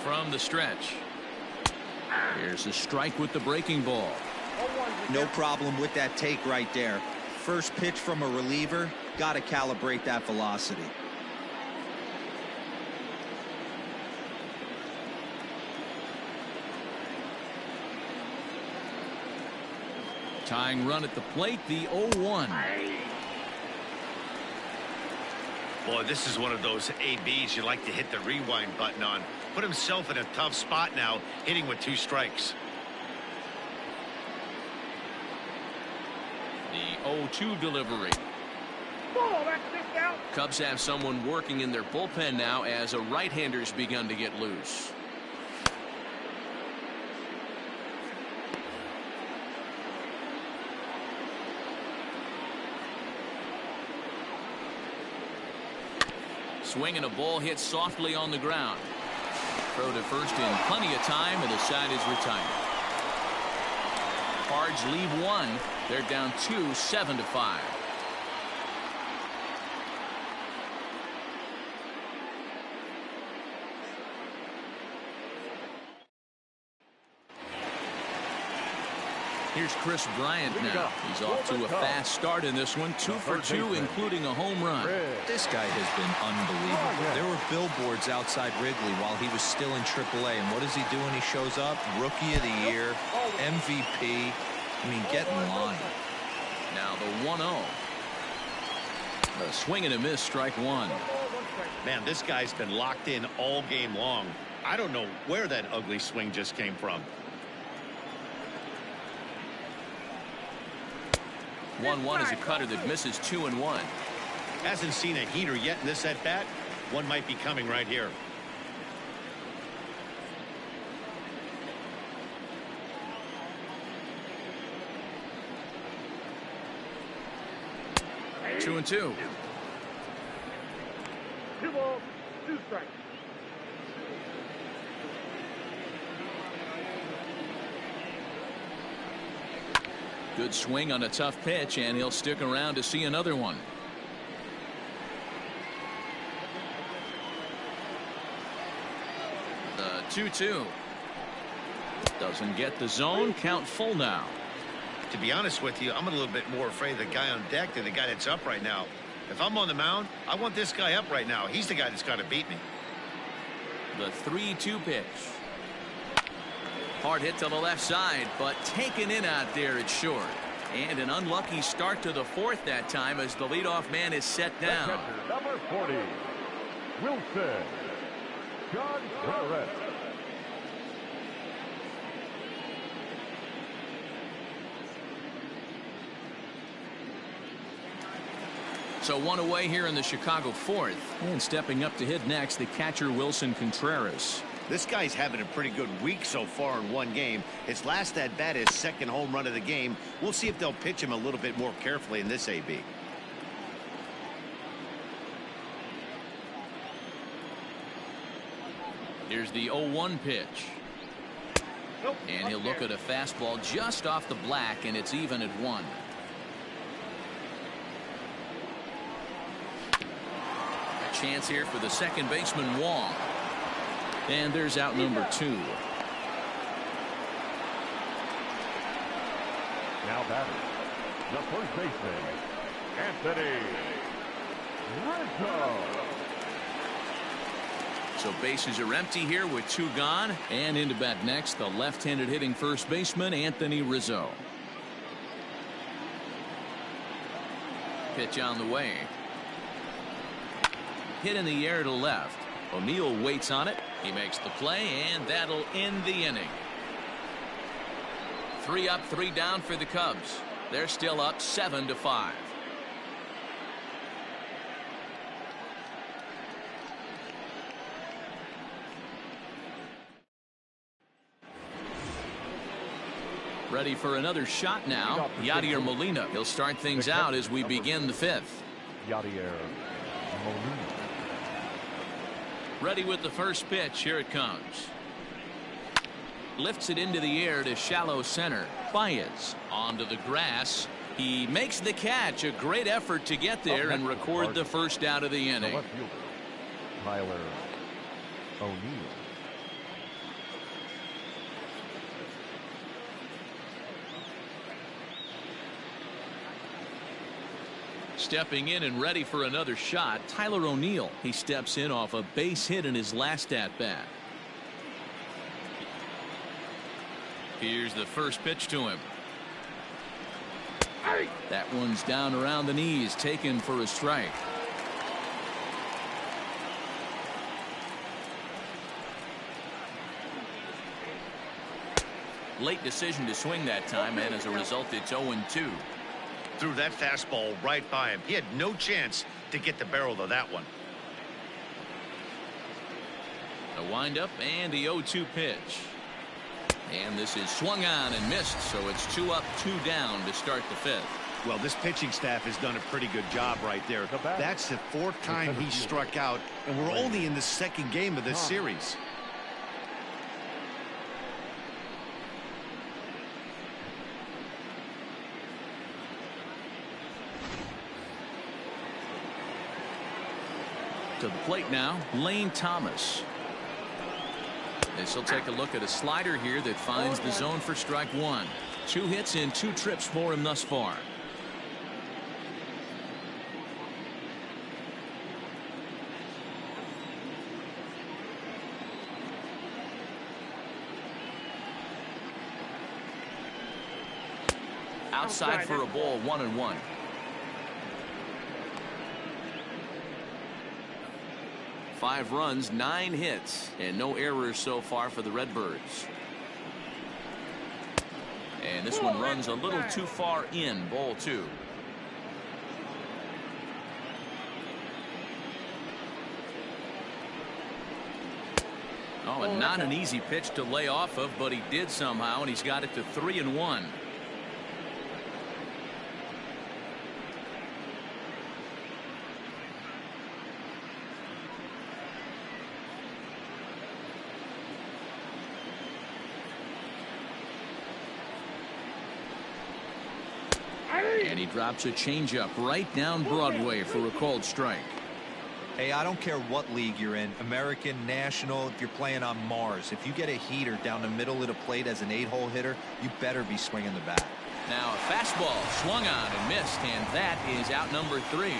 From the stretch. Here's a strike with the breaking ball. No problem with that take right there. First pitch from a reliever, got to calibrate that velocity. Tying run at the plate, the 0-1. Boy, this is one of those ABs you like to hit the rewind button on. Put himself in a tough spot now, hitting with 2 strikes. 0-2 delivery. Ball, that's 6 out. Cubs have someone working in their bullpen now as a right-hander's begun to get loose. Swing and a ball hit softly on the ground. Throw to first in plenty of time, and the side is retired. Cards leave one. They're down 2, 7-5. Here's Chris Bryant now. He's off to a fast start in this one. 2 for 2, including a home run. This guy has been unbelievable. There were billboards outside Wrigley while he was still in AAA. And what does he do when he shows up? Rookie of the Year, MVP. I mean, get in line. Now the 1-0. A swing and a miss, strike one. Man, this guy's been locked in all game long. I don't know where that ugly swing just came from. 1-1 is a cutter that misses 2-1. Hasn't seen a heater yet in this at bat. One might be coming right here. Hey. 2-2. 2 balls, 2 strikes. Good swing on a tough pitch, and he'll stick around to see another one. The 2-2. Doesn't get the zone. Count full now. To be honest with you, I'm a little bit more afraid of the guy on deck than the guy that's up right now. If I'm on the mound, I want this guy up right now. He's the guy that's got to beat me. The 3-2 pitch. Hard hit to the left side, but taken in out there at short. And an unlucky start to the fourth that time as the leadoff man is set down. Catcher, number 40, Wilson Contreras. So one away here in the Chicago fourth. And stepping up to hit next, the catcher Wilson Contreras. This guy's having a pretty good week so far in one game. His last at bat is second home run of the game. We'll see if they'll pitch him a little bit more carefully in this AB. Here's the 0-1 pitch. And he'll look at a fastball just off the black, and it's even at 1. A chance here for the second baseman Wong. And there's out number 2. Now batter, the first baseman, Anthony Rizzo. So bases are empty here with 2 gone. And into bat next, the left-handed hitting first baseman Anthony Rizzo. Pitch on the way. Hit in the air to left. O'Neill waits on it. He makes the play, and that'll end the inning. 3 up, 3 down for the Cubs. They're still up 7-5. Ready for another shot now. Yadier Molina. He'll start things out as we begin the 5th. Yadier Molina. Ready with the first pitch. Here it comes. Lifts it into the air to shallow center. Baez onto the grass. He makes the catch. A great effort to get there and record the first out of the inning. Left fielder, Tyler O'Neill. Stepping in and ready for another shot, Tyler O'Neill. He steps in off a base hit in his last at-bat. Here's the first pitch to him. That one's down around the knees, taken for a strike. Late decision to swing that time, and as a result, it's 0-2. threw that fastball right by him. He had no chance to get the barrel of that one. A windup and the 0-2 pitch. And this is swung on and missed, so it's 2 up, 2 down to start the 5th. Well, this pitching staff has done a pretty good job right there. That's the 4th time he struck out, and we're only in the 2nd game of this series. To the plate now, Lane Thomas. This will take a look at a slider here that finds the zone for strike 1. 2 hits in 2 trips for him thus far. Outside for a ball, 1-1. Five runs, 9 hits, and no errors so far for the Redbirds. And this one runs a little too far in, ball 2. Oh, and not an easy pitch to lay off of, but he did somehow, and he's got it to 3-1. And he drops a changeup right down Broadway for a called strike. Hey, I don't care what league you're in, American, National, if you're playing on Mars. If you get a heater down the middle of the plate as an 8-hole hitter, you better be swinging the bat. Now a fastball swung on and missed, and that is out number 3.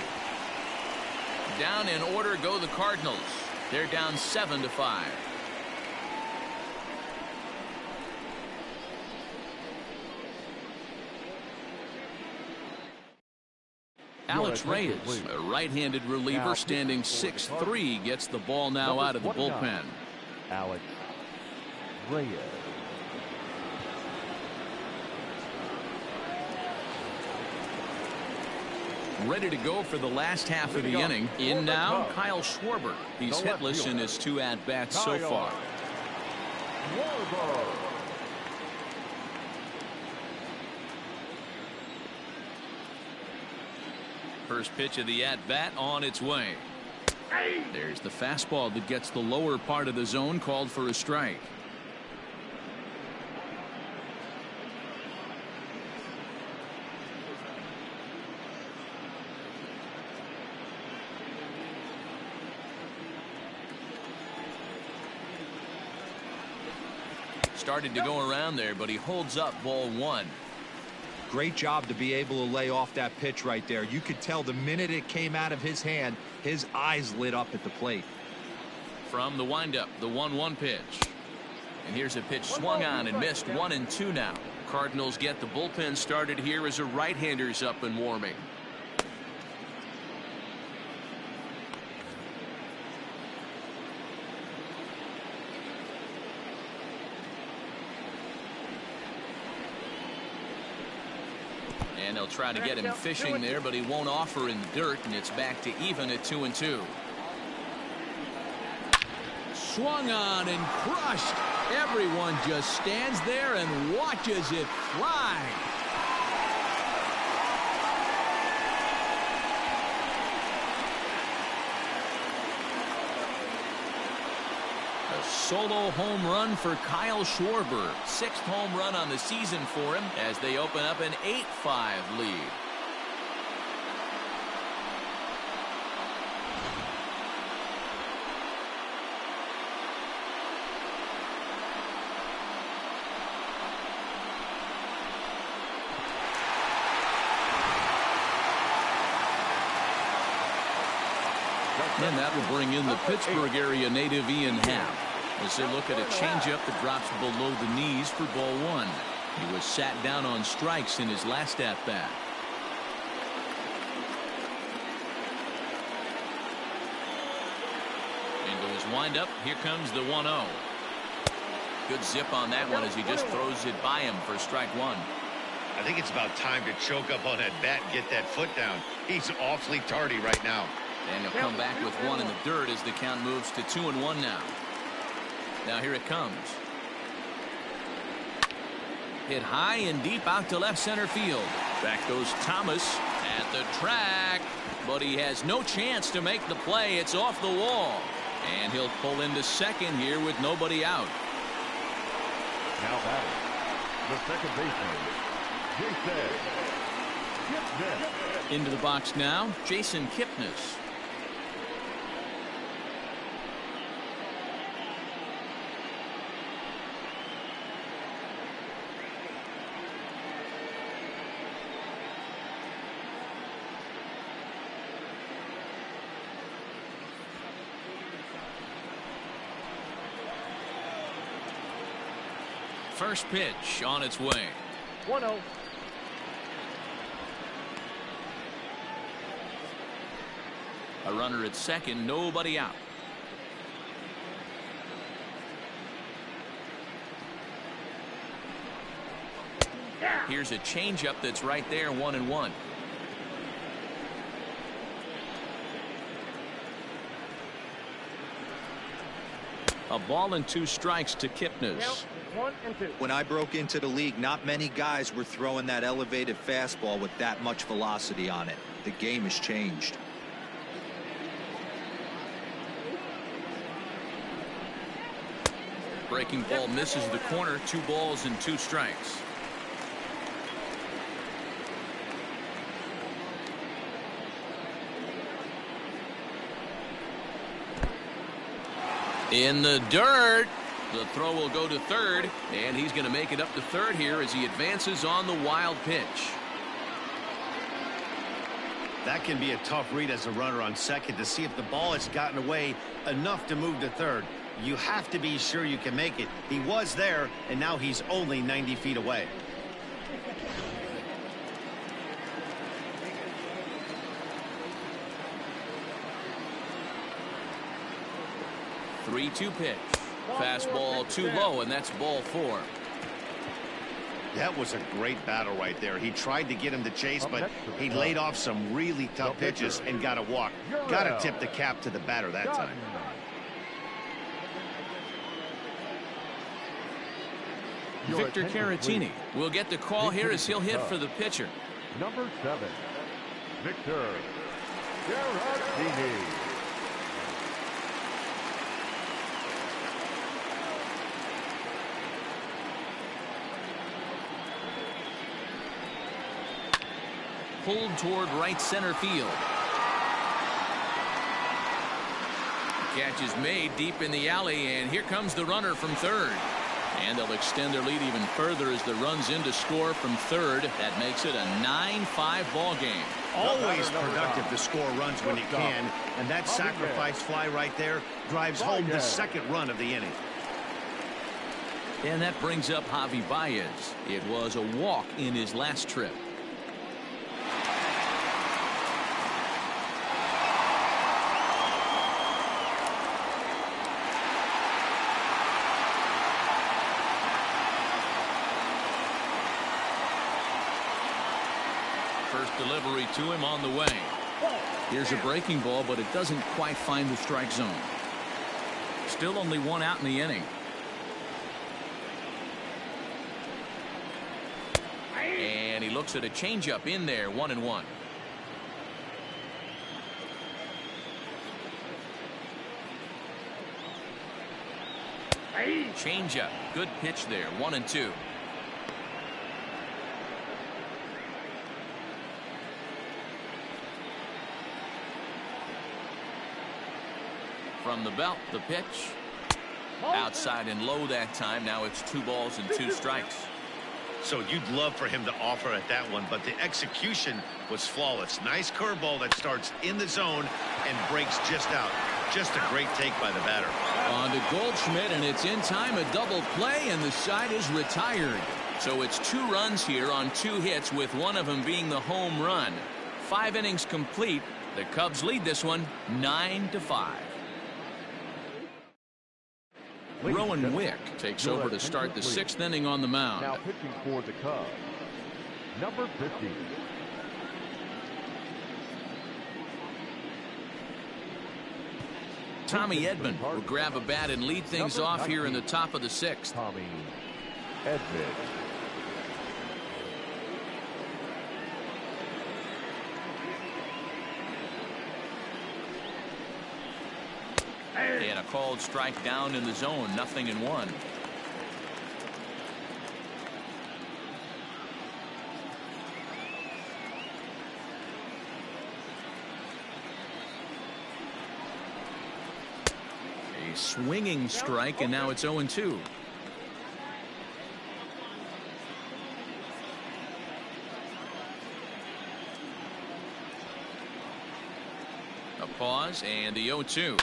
Down in order go the Cardinals. They're down 7-5. Alex Reyes, a right-handed reliever standing 6'3", gets the ball now out of the bullpen. Alex Reyes. Ready to go for the last half of the inning. In now, Kyle Schwarber. He's hitless in his 2 at-bats so far. First pitch of the at-bat on its way. There's the fastball that gets the lower part of the zone, called for a strike. Started to go around there, but he holds up, ball 1. Great job to be able to lay off that pitch right there. You could tell the minute it came out of his hand, his eyes lit up at the plate. From the windup, the 1-1 pitch. And here's a pitch swung on and missed. 1-2 now. Cardinals get the bullpen started here as a right-hander's up and warming. And they'll try to get him fishing there, but he won't offer in the dirt, and it's back to even at 2-2. Swung on and crushed. Everyone just stands there and watches it fly. A solo home run for Kyle Schwarber. 6th home run on the season for him as they open up an 8-5 lead. And that will bring in the Pittsburgh area native Ian Happ as they look at a changeup that drops below the knees for ball 1. He was sat down on strikes in his last at-bat. Into his windup. Here comes the 1-0. Good zip on that one as he just throws it by him for strike 1. I think it's about time to choke up on that bat and get that foot down. He's awfully tardy right now. And he'll come back with one in the dirt as the count moves to 2-1 now. Now here it comes. Hit high and deep out to left center field. Back goes Thomas at the track, but he has no chance to make the play. It's off the wall, and he'll pull into second here with nobody out. Now batting, the second baseman, Jason Kipnis. Into the box now, Jason Kipnis. First pitch on its way. 1-0. A runner at second, nobody out. Here's a changeup that's right there, 1-1. A ball and 2 strikes to Kipnis. 1 and 2. When I broke into the league, not many guys were throwing that elevated fastball with that much velocity on it. The game has changed. Breaking ball misses the corner. 2 balls and 2 strikes. In the dirt. The throw will go to third, and he's going to make it up to third here as he advances on the wild pitch. That can be a tough read as a runner on second to see if the ball has gotten away enough to move to third. You have to be sure you can make it. He was there, and now he's only 90 feet away. Three-two pitch. Fastball too low, and that's ball 4. That was a great battle right there. He tried to get him to chase, but he laid off some really tough pitches and got a walk. Got to tip the cap to the batter that time. Victor Caratini will get the call here as he'll hit for the pitcher. Number 7, Victor Caratini. Pulled toward right center field. Catch is made deep in the alley, and here comes the runner from third. And they'll extend their lead even further as the run's in to score from third. That makes it a 9-5 ball game. Always productive to score runs when you can, and that sacrifice fly right there drives home the second run of the inning. And that brings up Javi Baez. It was a walk in his last trip. First delivery to him on the way. Here's a breaking ball, but it doesn't quite find the strike zone. Still only 1 out in the inning. And he looks at a changeup in there, 1-1. Changeup, good pitch there, 1-2. From the belt, the pitch. Outside and low that time. Now it's 2 balls and 2 strikes. So you'd love for him to offer at that one, but the execution was flawless. Nice curveball that starts in the zone and breaks just out. Just a great take by the batter. On to Goldschmidt, and it's in time, a double play, and the side is retired. So it's 2 runs here on 2 hits, with one of them being the home run. 5 innings complete. The Cubs lead this one 9-5. Rowan Wick takes over to start the 6th inning on the mound. Now pitching for the Cubs, Number 50. Tommy Edman will grab a bat and lead things off here in the top of the 6th. Tommy Edman. And a called strike down in the zone, 0-1. A swinging strike, and now it's 0-2. A pause, and the 0-2.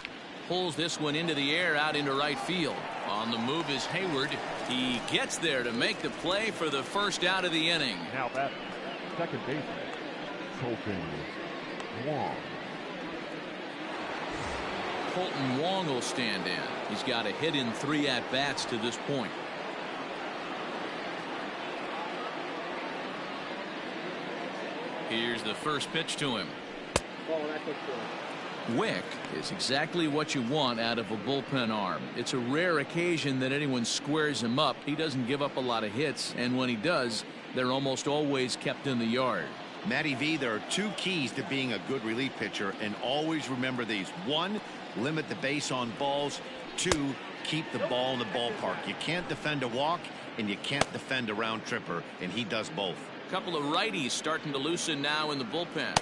Pulls this one into the air out into right field. On the move is Hayward. He gets there to make the play for the first out of the inning. Now that second baseman, Colton Wong. Colton Wong will stand in. He's got a hit in 3 at-bats to this point. Here's the first pitch to him. Wick is exactly what you want out of a bullpen arm. It's a rare occasion that anyone squares him up. He doesn't give up a lot of hits, and when he does, they're almost always kept in the yard. Matty V, there are 2 keys to being a good relief pitcher, and always remember these. 1, limit the base on balls. 2, keep the ball in the ballpark. You can't defend a walk, and you can't defend a round tripper, and he does both. A couple of righties starting to loosen now in the bullpen.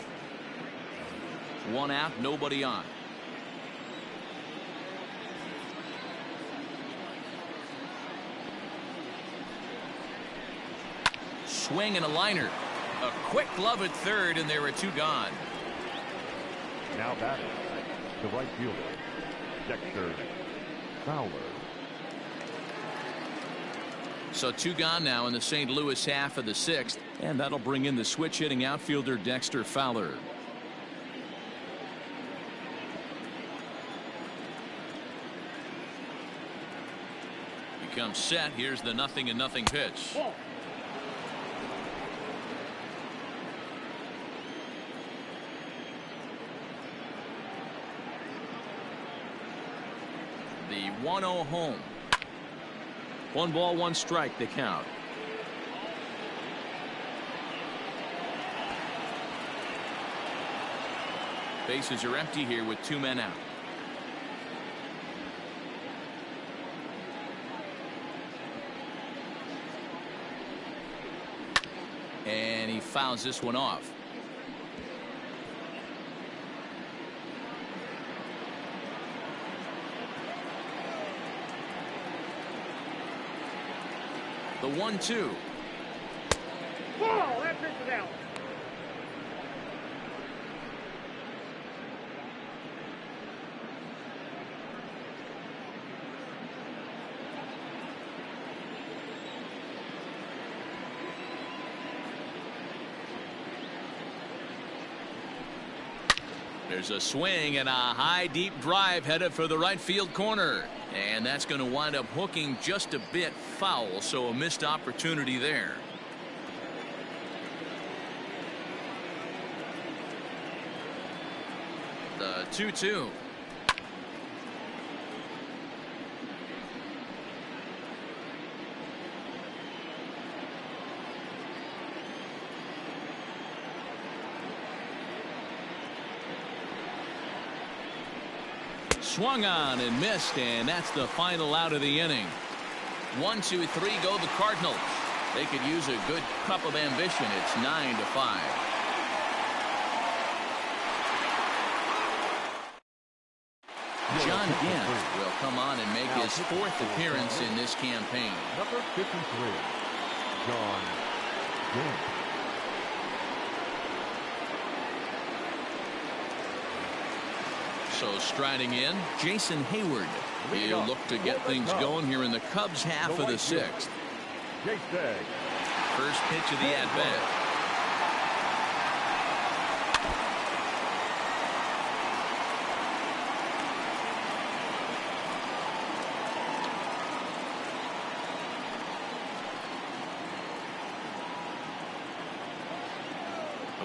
1 out, nobody on. Swing and a liner. A quick glove at third, and there are 2 gone. Now batting, the right fielder, Dexter Fowler. So 2 gone now in the St. Louis half of the 6th, and that'll bring in the switch hitting outfielder Dexter Fowler. He comes set. Here's the 0-0 pitch. The 1-0 home. 1 ball, 1 strike, the count. Bases are empty here with 2 men out. And he fouls this one off. The 1-2. Ball, that pitch is out. There's a swing and a high deep drive headed for the right field corner, and that's going to wind up hooking just a bit foul, so a missed opportunity there. The 2-2. Swung on and missed, and that's the final out of the inning. 1, 2, 3 go the Cardinals. They could use a good cup of ambition. It's 9-5. John Gant will come on and make his 4th appearance in this campaign. Number 53, John Gant. So striding in, Jason Hayward. He'll look to get things going here in the Cubs half of the 6th. First pitch of the at-bat.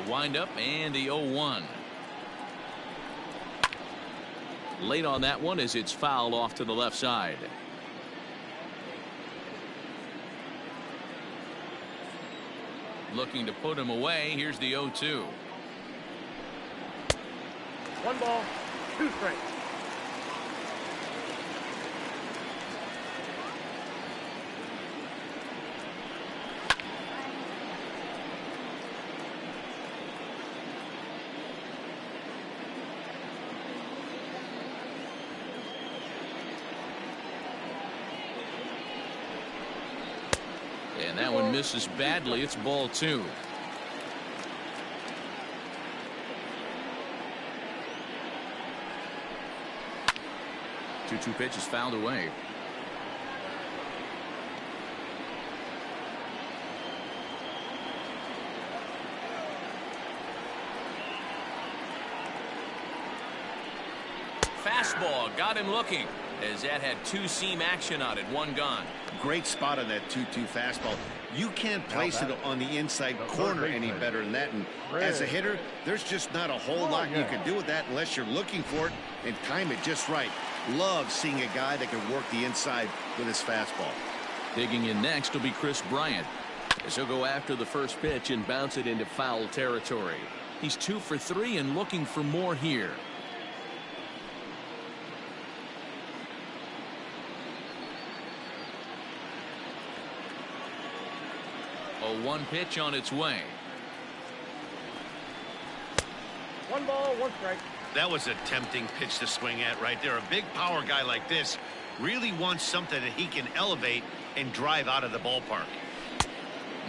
The windup and the 0-1. Late on that one as it's fouled off to the left side. Looking to put him away. Here's the 0-2. 1 ball, 2 strikes. And that one misses badly. It's ball 2. 2-2 pitch is fouled away. Fastball got him looking as that had 2-seam action on it. 1 gone. Great spot on that 2-2 fastball. You can't place it on the inside corner any better than that. And as a hitter, there's just not a whole lot you can do with that unless you're looking for it and time it just right. Love seeing a guy that can work the inside with his fastball. Digging in next will be Chris Bryant, as he'll go after the first pitch and bounce it into foul territory. He's 2 for 3 and looking for more here. 0-1 pitch on its way. 1 ball, 1 strike. That was a tempting pitch to swing at right there. A big power guy like this really wants something that he can elevate and drive out of the ballpark.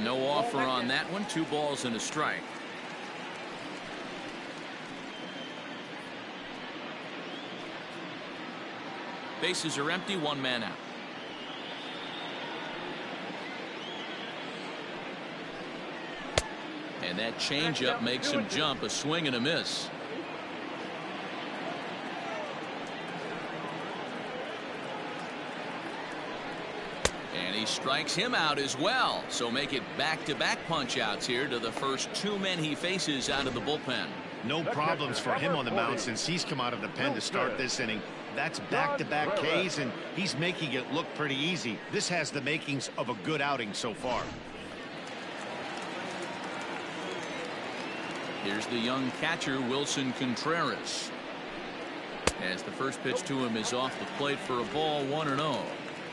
No offer on that one. 2 balls and a strike. Bases are empty. 1 man out. And that changeup makes him jump. A swing and a miss. And he strikes him out as well. So make it back-to-back punch-outs here to the first 2 men he faces out of the bullpen. No problems for him on the mound since he's come out of the pen to start this inning. That's back-to-back Ks, and he's making it look pretty easy. This has the makings of a good outing so far. Here's the young catcher, Wilson Contreras, as the first pitch to him is off the plate for a ball. 1-0.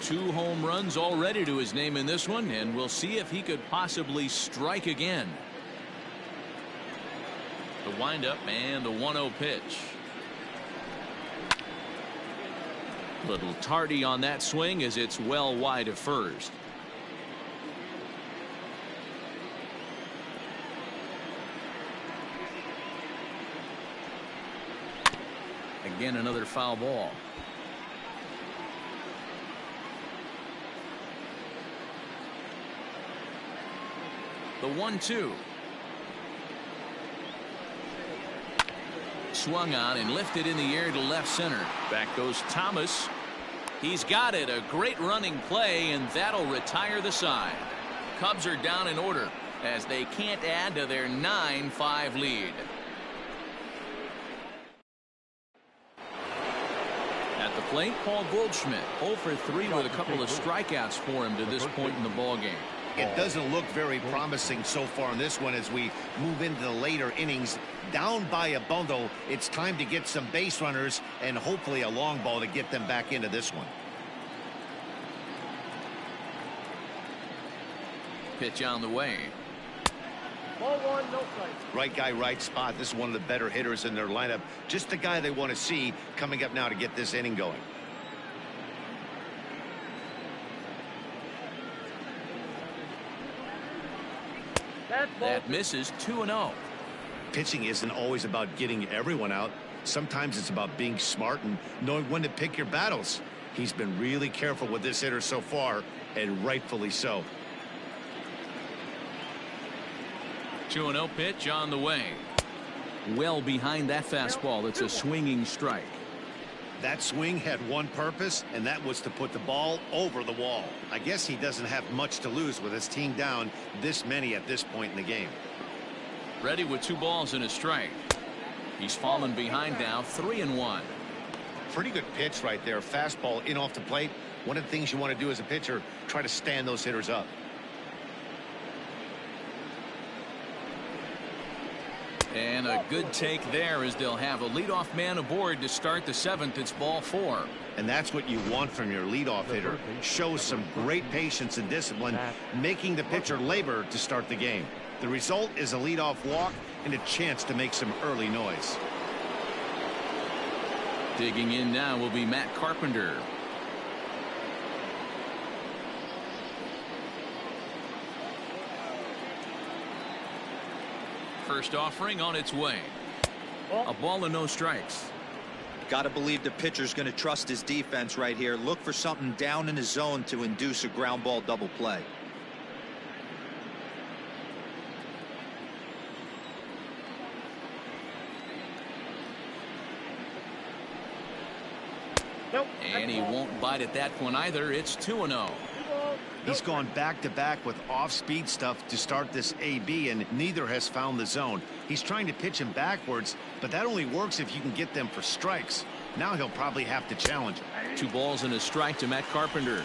2 home runs already to his name in this one, and we'll see if he could possibly strike again. The windup and the 1-0 pitch. Little tardy on that swing as it's well wide of first. Again, another foul ball. The 1-2. Swung on and lifted in the air to left center. Back goes Thomas. He's got it. A great running play, and that'll retire the side. Cubs are down in order as they can't add to their 9-5 lead. At the plate, Paul Goldschmidt 0 for 3 with a couple of strikeouts for him to this point in the ballgame. It doesn't look very promising so far in this one as we move into the later innings. Down by a bundle, it's time to get some base runners and hopefully a long ball to get them back into this one. Pitch on the way. Ball 1, no strike. Right guy, right spot. This is one of the better hitters in their lineup. Just the guy they want to see coming up now to get this inning going. That misses. 2-0. Pitching isn't always about getting everyone out. Sometimes it's about being smart and knowing when to pick your battles. He's been really careful with this hitter so far, and rightfully so. 2-0 pitch on the way. Well behind that fastball. It's a swinging strike. That swing had one purpose, and that was to put the ball over the wall. I guess he doesn't have much to lose with his team down this many at this point in the game. Ready with 2 balls and a strike. He's fallen behind now, 3-1. Pretty good pitch right there. Fastball in off the plate. One of the things you want to do as a pitcher, try to stand those hitters up. And a good take there as they'll have a leadoff man aboard to start the 7th. It's ball 4. And that's what you want from your leadoff hitter. Shows some great patience and discipline, making the pitcher labor to start the game. The result is a leadoff walk and a chance to make some early noise. Digging in now will be Matt Carpenter. First offering on its way. A ball and no strikes. Got to believe the pitcher's going to trust his defense right here. Look for something down in his zone to induce a ground ball double play. And he won't bite at that one either. It's 2-0. He's gone back-to-back with off-speed stuff to start this AB, and neither has found the zone. He's trying to pitch him backwards, but that only works if you can get them for strikes. Now he'll probably have to challenge him. 2 balls and a strike to Matt Carpenter.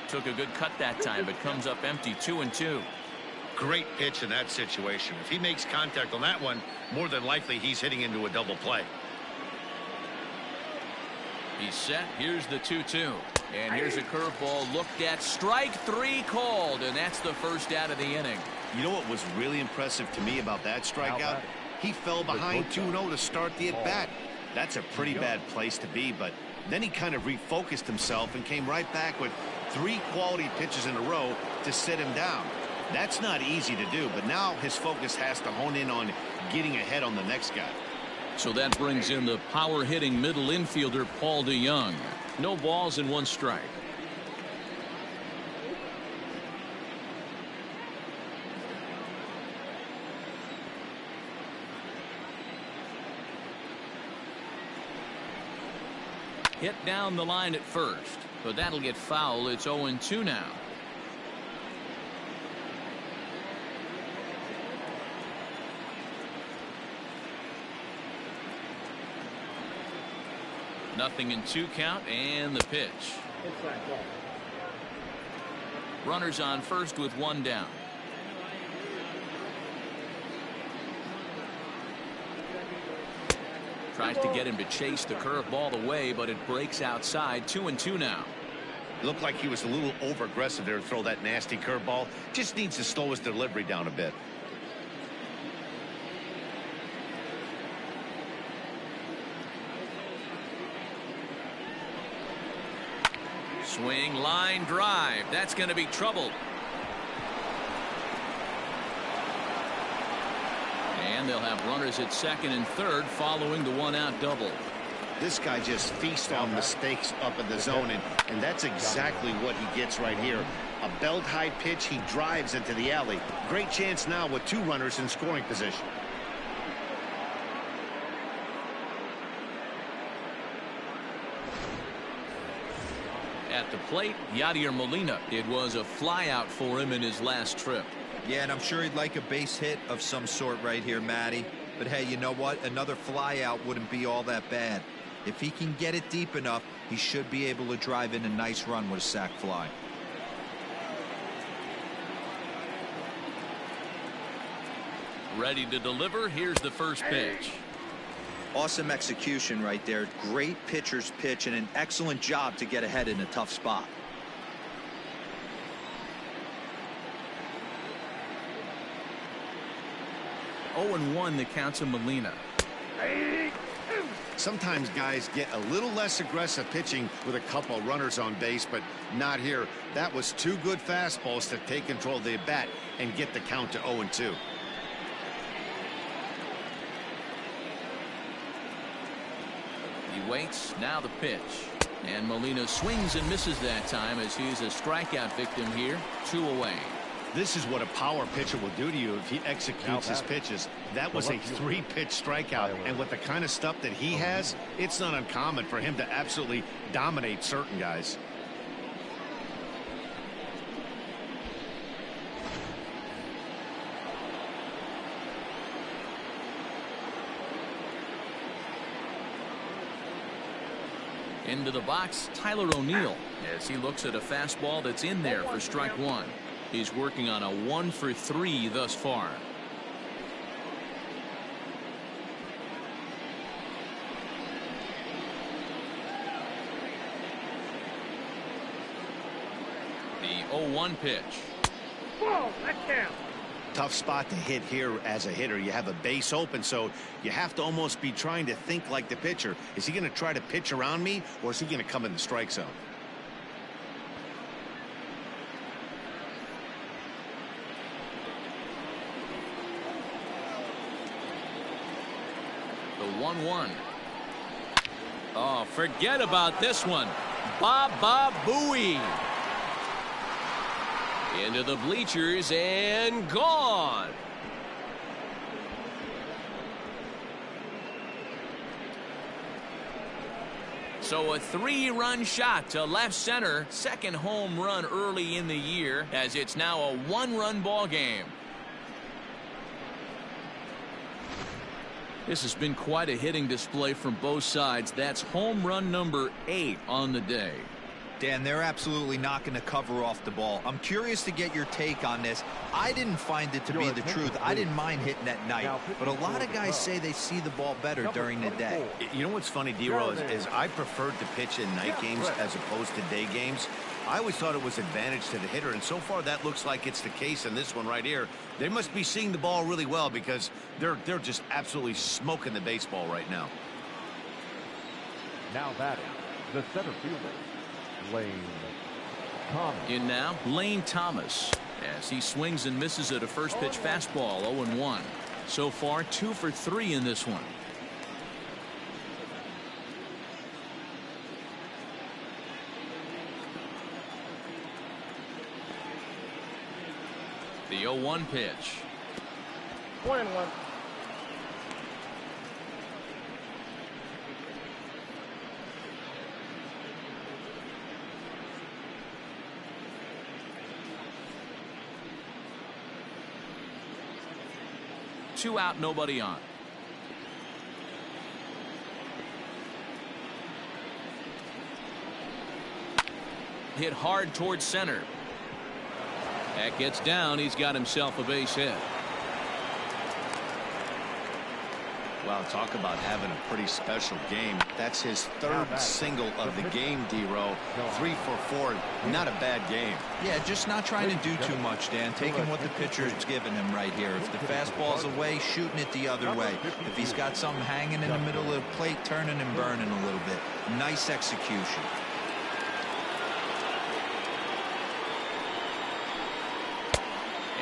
Took a good cut that time, but comes up empty. 2-2. Great pitch in that situation. If he makes contact on that one, more than likely he's hitting into a double play. He's set. Here's the 2-2. And here's a curveball looked at. Strike 3 called, and that's the first out of the inning. You know what was really impressive to me about that strikeout? He fell behind 2-0 to start the at-bat. That's a pretty bad place to be, but then he kind of refocused himself and came right back with 3 quality pitches in a row to sit him down. That's not easy to do, but now his focus has to hone in on getting ahead on the next guy. So that brings in the power-hitting middle infielder Paul DeYoung. No balls and 1 strike. Hit down the line at first, but that'll get foul. It's 0-2 now. Nothing in 2 count, and the pitch. Runners on first with 1 down. Tries to get him to chase the curveball away, but it breaks outside. 2-2 now. Looked like he was a little over-aggressive there to throw that nasty curveball. Just needs to slow his delivery down a bit. Swing, line drive. That's going to be trouble. And they'll have runners at second and third following the 1-out double. This guy just feasts on mistakes up in the zone, and that's exactly what he gets right here. A belt-high pitch, he drives into the alley. Great chance now with 2 runners in scoring position. At the plate, Yadier Molina. It was a flyout for him in his last trip. Yeah, and I'm sure he'd like a base hit of some sort right here, Matty. But hey, you know what? Another flyout wouldn't be all that bad. If he can get it deep enough, he should be able to drive in a nice run with a sac fly. Ready to deliver. Here's the first pitch. Awesome execution right there. Great pitcher's pitch and an excellent job to get ahead in a tough spot. Oh, and 1 the count to Molina. Sometimes guys get a little less aggressive pitching with a couple runners on base, but not here. That was 2 good fastballs to take control of the bat and get the count to 0-2. He waits. Now the pitch. And Molina swings and misses that time as he's a strikeout victim here. 2 away. This is what a power pitcher will do to you if he executes his pitches. That was a 3-pitch strikeout, and with the kind of stuff that he has, it's not uncommon for him to absolutely dominate certain guys. Into the box, Tyler O'Neill, as he looks at a fastball that's in there for strike one. He's working on a 1 for 3 thus far. The 0-1 pitch. Whoa, that's down. Tough spot to hit here as a hitter. You have a base open, so you have to almost be trying to think like the pitcher. Is he going to try to pitch around me, or is he going to come in the strike zone? The 1-1. Oh, forget about this one. Baba Booey. Into the bleachers and gone. So a 3-run shot to left center. Second home run early in the year, as it's now a 1-run ball game. This has been quite a hitting display from both sides. That's home run number 8 on the day. Dan, they're absolutely not going to cover off the ball. I'm curious to get your take on this. I didn't find it to be the truth. I didn't mind hitting at night, but a lot of guys say they see the ball better during the day. You know what's funny, D-Row, is I preferred to pitch in night games as opposed to day games. I always thought it was advantage to the hitter, and so far that looks like it's the case in this one right here. They must be seeing the ball really well, because they're just absolutely smoking the baseball right now. Now batting, the center fielder, Lane Thomas. In now, Lane Thomas, as he swings and misses at a first pitch fastball. 0-1. So far 2 for 3 in this one. The 0-1 pitch. 1-1. Two out, nobody on. Hit hard towards center. That gets down. He's got himself a base hit. Wow, talk about having a pretty special game. That's his 3rd single of the game, D-Row. 3 for 4. Not a bad game. Yeah, just not trying to do too much, Dan. Taking what the pitcher's giving him right here. If the fastball's away, shooting it the other way. If he's got something hanging in the middle of the plate, turning and burning a little bit. Nice execution.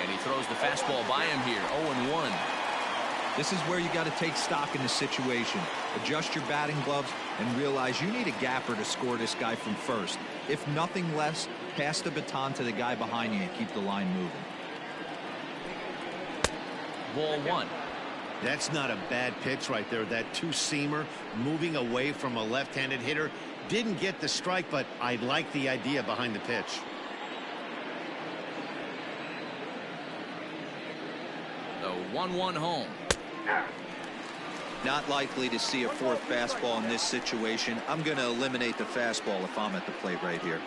And he throws the fastball by him here. 0-1. This is where you got to take stock in the situation. Adjust your batting gloves and realize you need a gapper to score this guy from first. If nothing less, pass the baton to the guy behind you and keep the line moving. Ball 1. That's not a bad pitch right there. That two-seamer moving away from a left-handed hitter. Didn't get the strike, but I like the idea behind the pitch. The 1-1 home. Not likely to see a 4th fastball in this situation. I'm going to eliminate the fastball if I'm at the plate right here.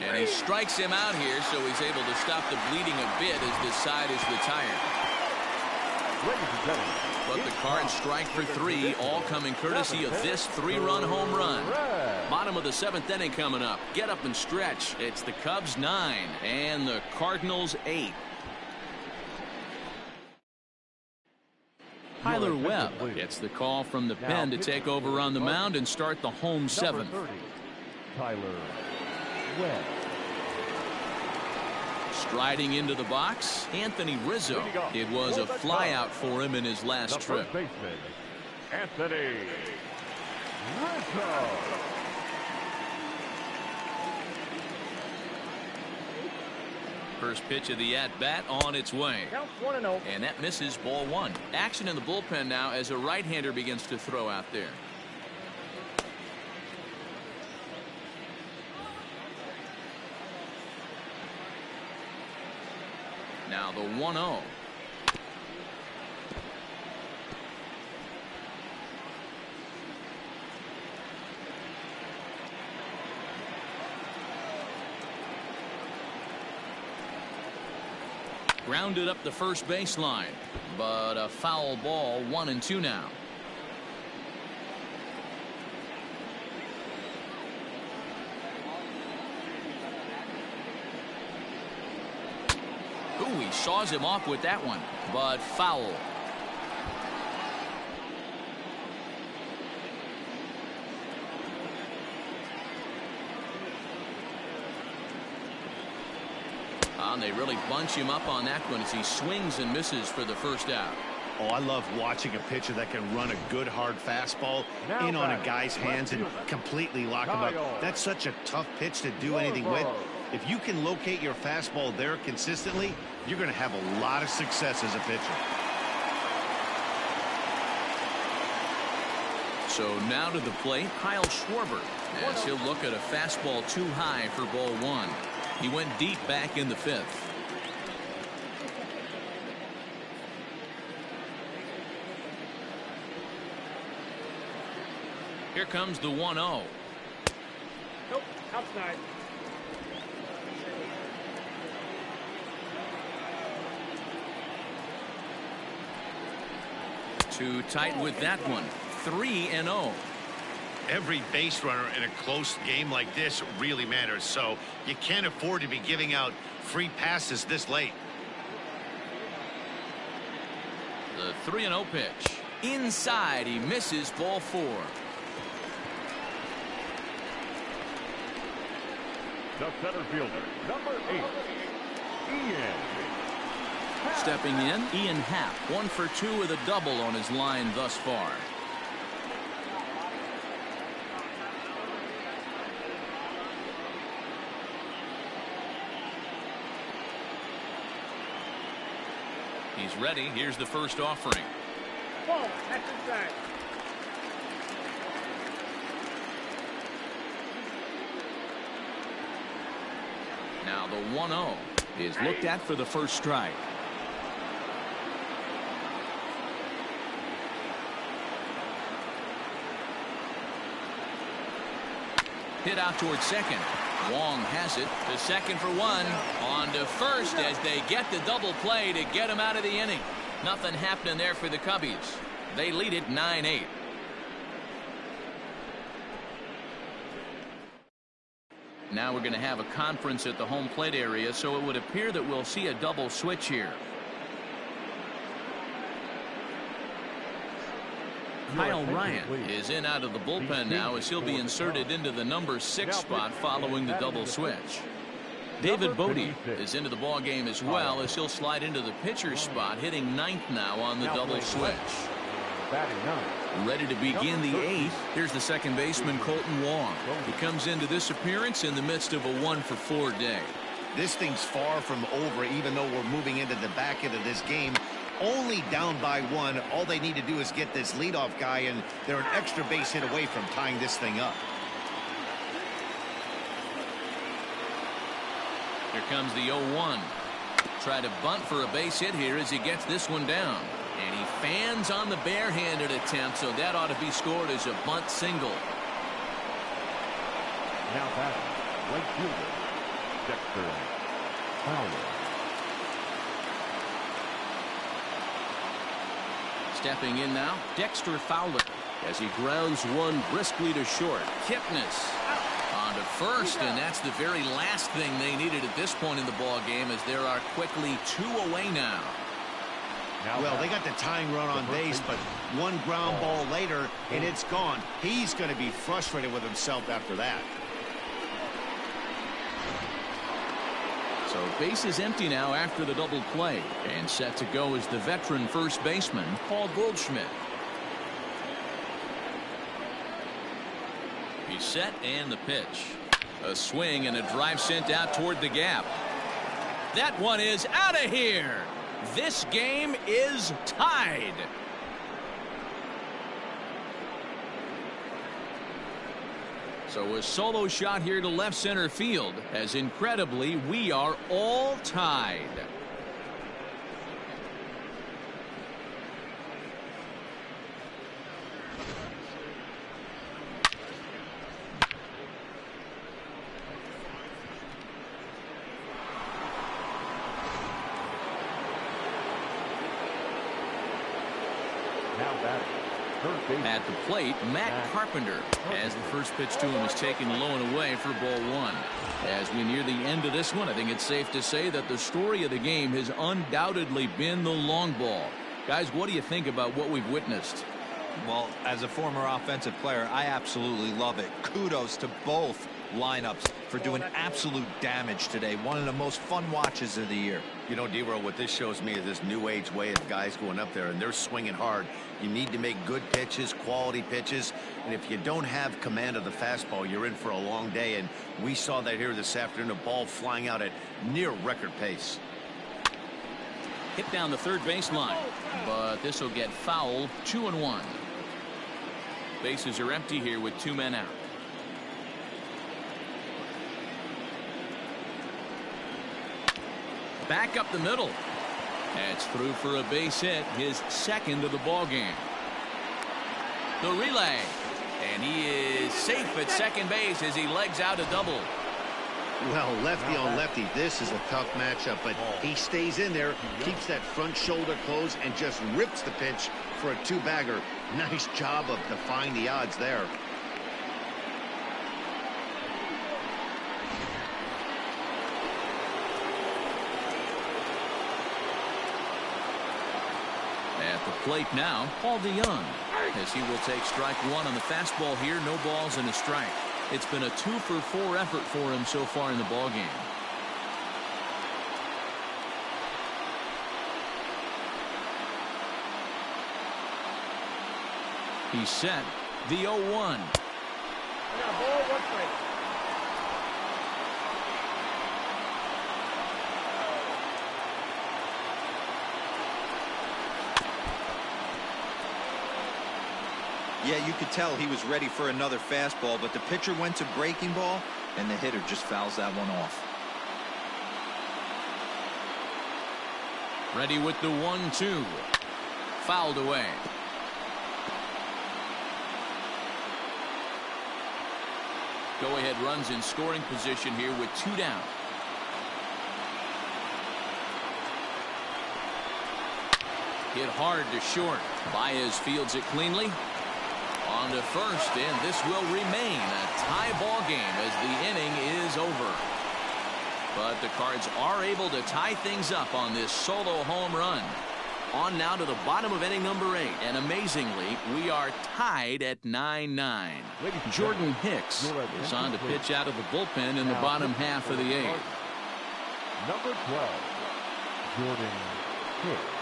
And he strikes him out here, so he's able to stop the bleeding a bit as this side is retired. But the Cards strike for 3, all coming courtesy of this 3-run home run. Bottom of the 7th inning coming up. Get up and stretch. It's the Cubs 9 and the Cardinals 8. Tyler Webb gets the call from the pen to take over on the mound and start the home 7th. Tyler Webb. Striding into the box, Anthony Rizzo. It was a flyout for him in his last trip. First baseman, Anthony Rizzo. First pitch of the at-bat on its way. Counts 1-0. And that misses, ball one. Action in the bullpen now as a right-hander begins to throw out there. Now the 1-0. Grounded up the first baseline, but a foul ball, 1-2 now. Ooh, he saws him off with that one, but foul. And they really bunch him up on that one as he swings and misses for the first out. Oh, I love watching a pitcher that can run a good hard fastball in on a guy's hands and completely lock him up. That's such a tough pitch to do anything with. If you can locate your fastball there consistently, you're going to have a lot of success as a pitcher. So now to the plate, Kyle Schwarber, as he'll look at a fastball too high for ball one. He went deep back in the fifth. Here comes the 1-0. Nope, outside. Too tight with that one. 3-0. Every base runner in a close game like this really matters, so you can't afford to be giving out free passes this late. The 3-0 pitch. Inside, he misses, ball four. The center fielder, number 8, Ian. Stepping in, Ian Happ, 1 for 2 with a double on his line thus far. He's ready. Here's the first offering. Ball, that's inside. Now the 1-0 is looked at for the first strike. Hit out towards second. Wong has it to second for one. On to first as they get the double play to get him out of the inning. Nothing happening there for the Cubbies. They lead it 9-8. Now we're going to have a conference at the home plate area, so it would appear that we'll see a double switch here. Kyle Ryan is in out of the bullpen now as he'll be inserted into the number 6 spot following the double switch. David Bodie is into the ball game as well as he'll slide into the pitcher's spot, hitting 9th now on the double switch. Ready to begin the 8th. Here's the second baseman, Colton Wong. He comes into this appearance in the midst of a 1-for-4 day. This thing's far from over, even though we're moving into the back end of this game. Only down by 1. All they need to do is get this leadoff guy, and they're an extra base hit away from tying this thing up. Here comes the 0-1. Try to bunt for a base hit here as he gets this one down. And he fans on the barehanded attempt, so that ought to be scored as a bunt single. Now batting, right fielder, Dexter Fowler. Stepping in now, Dexter Fowler as he grounds one briskly to short. Kipnis on to first, and that's the very last thing they needed at this point in the ball game, as there are quickly 2 away now. Well, they got the tying run on base, but one ground ball later, and it's gone. He's going to be frustrated with himself after that. So base is empty now after the double play, and set to go is the veteran first baseman Paul Goldschmidt. He's set, and the pitch. A swing and a drive sent out toward the gap. That one is out of here. This game is tied. So a solo shot here to left center field, as incredibly we are all tied. Now batting. At the plate, Matt Carpenter, as the first pitch to him is taken low and away for ball one. As we near the end of this one, I think it's safe to say that the story of the game has undoubtedly been the long ball. Guys, what do you think about what we've witnessed? Well, as a former offensive player, I absolutely love it. Kudos to both lineups for doing absolute damage today. One of the most fun watches of the year. You know, D-Roll, what this shows me is this new age way of guys going up there and they're swinging hard. You need to make good pitches, quality pitches, and if you don't have command of the fastball, you're in for a long day, and we saw that here this afternoon, a ball flying out at near record pace. Hit down the third baseline, but this will get fouled. 2-1. Bases are empty here with 2 men out. Back up the middle. That's through for a base hit, his second of the ball game. The relay, and he is safe at second base as he legs out a double. Well, lefty on lefty, this is a tough matchup, but he stays in there, keeps that front shoulder closed, and just rips the pitch for a 2-bagger. Nice job of defying the odds there. At the plate now, Paul DeYoung, as he will take strike one on the fastball here. No balls and a strike. It's been a 2-for-4 effort for him so far in the ball game. He's set. The 0-1. Ball, 1 strike. Yeah, you could tell he was ready for another fastball, but the pitcher went to breaking ball, and the hitter just fouls that one off. Ready with the 1-2. Fouled away. Go-ahead runs in scoring position here with 2 down. Hit hard to short. Baez fields it cleanly. On to first, and this will remain a tie ball game as the inning is over. But the Cards are able to tie things up on this solo home run. On now to the bottom of inning number 8, and amazingly, we are tied at 9-9. Jordan Hicks is on to pitch out of the bullpen in the bottom half of the 8th. Number 12, Jordan Hicks.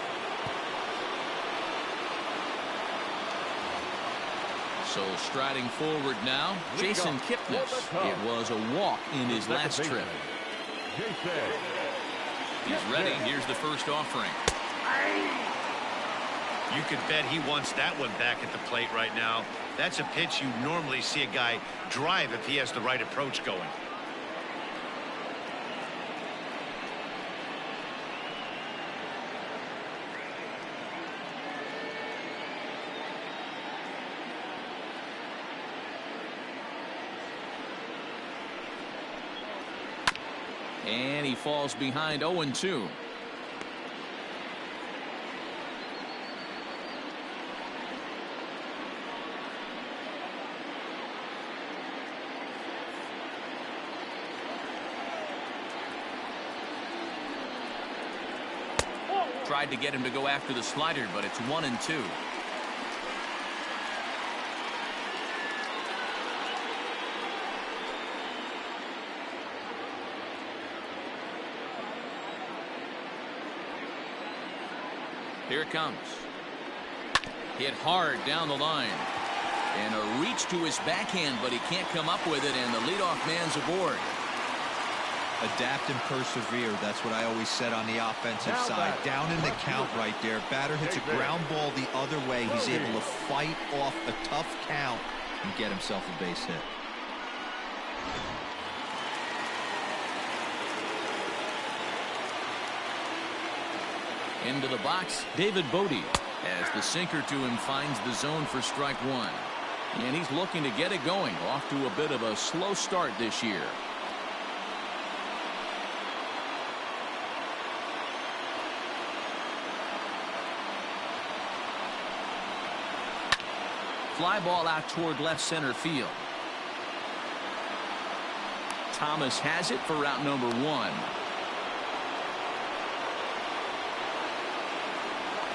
So striding forward now, Jason Kipnis. It was a walk in his last trip. He's ready. Here's the first offering. You could bet he wants that one back at the plate right now. That's a pitch you normally see a guy drive if he has the right approach going. And he falls behind 0-2. Tried to get him to go after the slider, but it's 1-2. Here it comes. Hit hard down the line. And a reach to his backhand, but he can't come up with it, and the leadoff man's aboard. Adapt and persevere. That's what I always said on the offensive side. Down in the count right there. Batter hits a ground ball the other way. He's able to fight off a tough count and get himself a base hit. Into the box, David Bodie, as the sinker to him finds the zone for strike one. And he's looking to get it going. Off to a bit of a slow start this year. Fly ball out toward left center field. Thomas has it for route number one.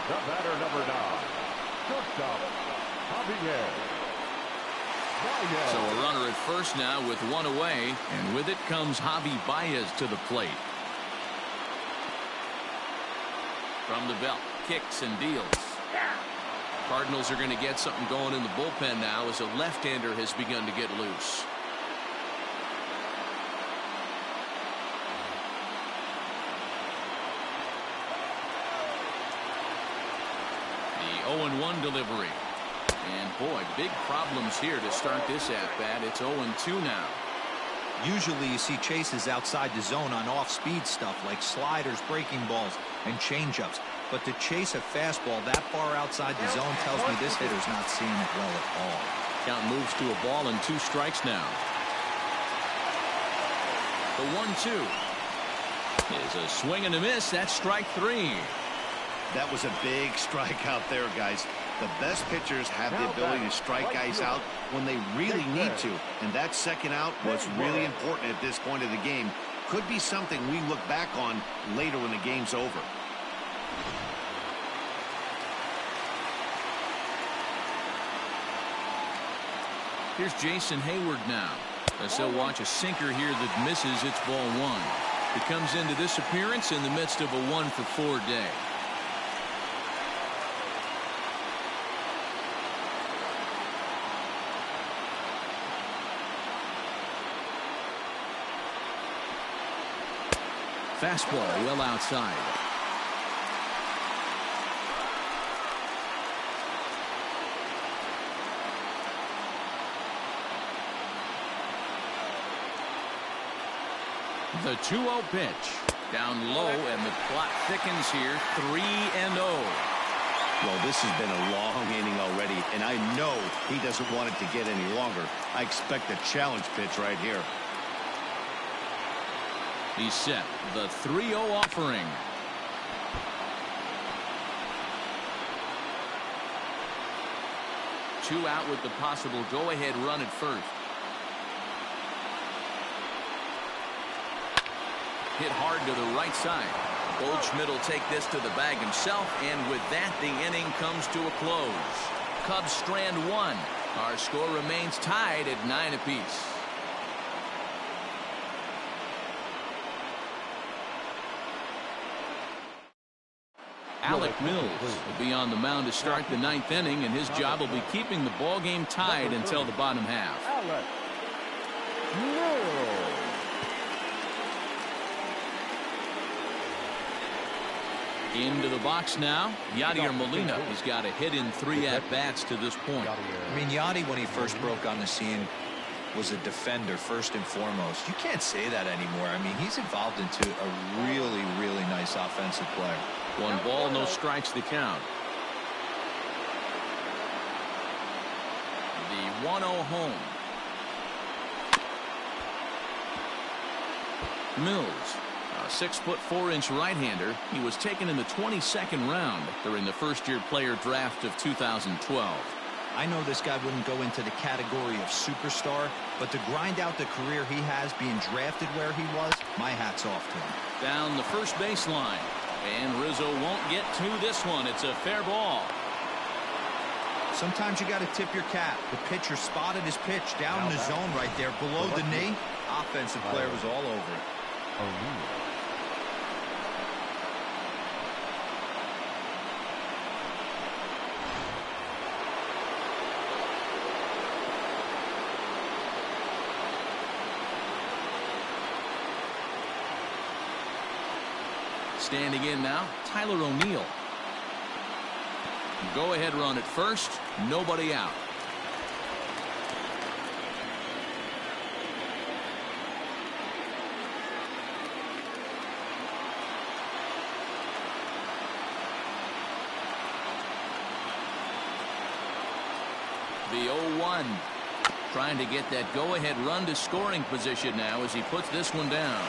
The batter, number 9, shortstop, Javier. So a runner at first now with one away, and with it comes Javi Baez to the plate. From the belt, kicks and deals. Cardinals are going to get something going in the bullpen now as a left-hander has begun to get loose. The 0-1 delivery. And boy, big problems here to start this at-bat. It's 0-2 now. Usually you see chases outside the zone on off-speed stuff like sliders, breaking balls, and changeups. But to chase a fastball that far outside the zone tells me this hitter's not seeing it well at all. Count moves to a ball and 2 strikes now. The 1-2 is a swing and a miss. That's strike 3. That was a big strike out there, guys. The best pitchers have the ability to strike guys out when they really need to. And that second out was really important at this point of the game. Could be something we look back on later when the game's over. Here's Jason Hayward now, as he'll watch a sinker here that misses. It's ball 1. He comes into this appearance in the midst of a 1-for-4 day. Fastball well outside. The 2-0 pitch. Down low, and the clock thickens here. 3-0. Well, this has been a long inning already, and I know he doesn't want it to get any longer. I expect a challenge pitch right here. He's set. The 3-0 offering. Two out with the possible go-ahead run at first. Hit hard to the right side. Goldschmidt will take this to the bag himself, and with that, the inning comes to a close. Cubs strand 1. Our score remains tied at 9 apiece. Alec Mills will be on the mound to start the 9th inning, and his job will be keeping the ball game tied until the bottom half. Alec Mills. Into the box now, Yadier Molina. He's got a hit in 3 at-bats to this point. I mean, Yadi, when he first broke on the scene, was a defender first and foremost. You can't say that anymore. I mean, he's evolved into a really, really nice offensive player. 1 ball, no strikes the count. The 1-0 home. Mills, a 6'4" right-hander. He was taken in the 22nd round during the first-year player draft of 2012. I know this guy wouldn't go into the category of superstar, but to grind out the career he has being drafted where he was, my hat's off to him. Down the first baseline. And Rizzo won't get to this one. It's a fair ball. Sometimes you got to tip your cap. The pitcher spotted his pitch down in the zone right there below the knee. Offensive player was all over it. Standing in now, Tyler O'Neill. Go ahead run at first, nobody out. The 0-1. Trying to get that go-ahead run to scoring position now as he puts this one down.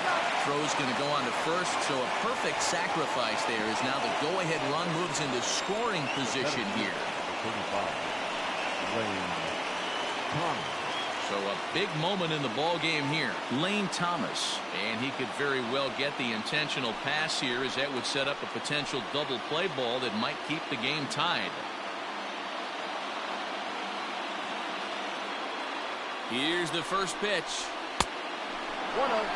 Throw's going to go on to first, so a perfect sacrifice there as now the go-ahead run moves into scoring position here. 35. Lane Thomas. So a big moment in the ball game here. Lane Thomas, and he could very well get the intentional pass here as that would set up a potential double play ball that might keep the game tied. Here's the first pitch. 1-0.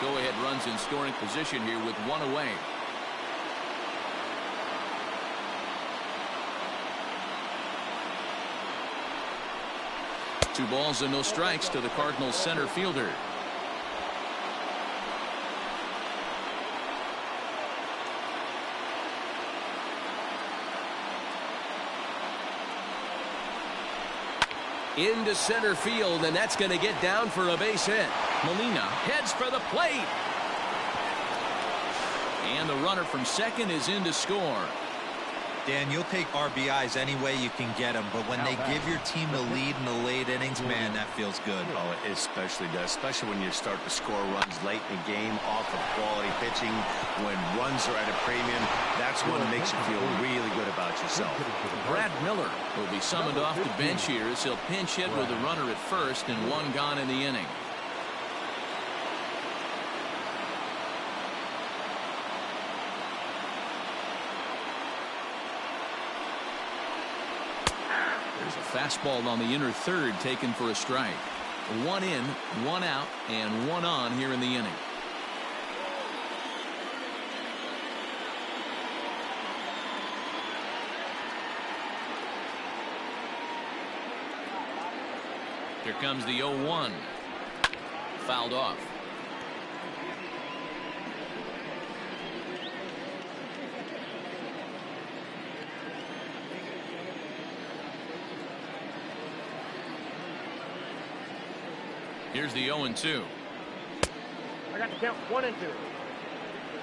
Go-ahead runs in scoring position here with one away. Two balls and no strikes to the Cardinals center fielder. Into center field, and that's going to get down for a base hit. Molina heads for the plate. And the runner from second is in to score. Dan, you'll take RBIs any way you can get them, but when they give your team the lead in the late innings, man, that feels good. Oh, it especially does, especially when you start to score runs late in the game off of quality pitching. When runs are at a premium, that's when it makes you feel really good about yourself. Brad Miller will be summoned off the bench here as he'll pinch hit with a runner at first and one gone in the inning. There's a fastball on the inner third taken for a strike. One in, one out, and one on here in the inning. Here comes the 0-1. Fouled off. Here's the 0-2. I got to count 1 and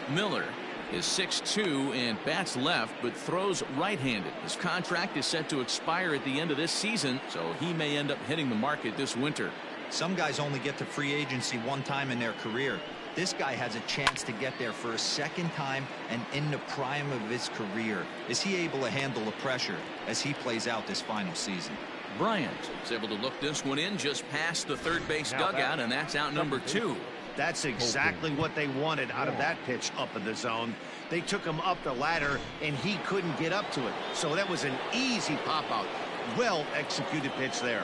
2. Miller is 6'2" and bats left, but throws right-handed. His contract is set to expire at the end of this season, so he may end up hitting the market this winter. Some guys only get to free agency one time in their career. This guy has a chance to get there for a second time and in the prime of his career. Is he able to handle the pressure as he plays out this final season? Bryant is able to look this one in just past the third base dugout, and that's out number 2. That's exactly what they wanted out of that pitch up in the zone. They took him up the ladder, and he couldn't get up to it. So that was an easy pop-out. Well-executed pitch there.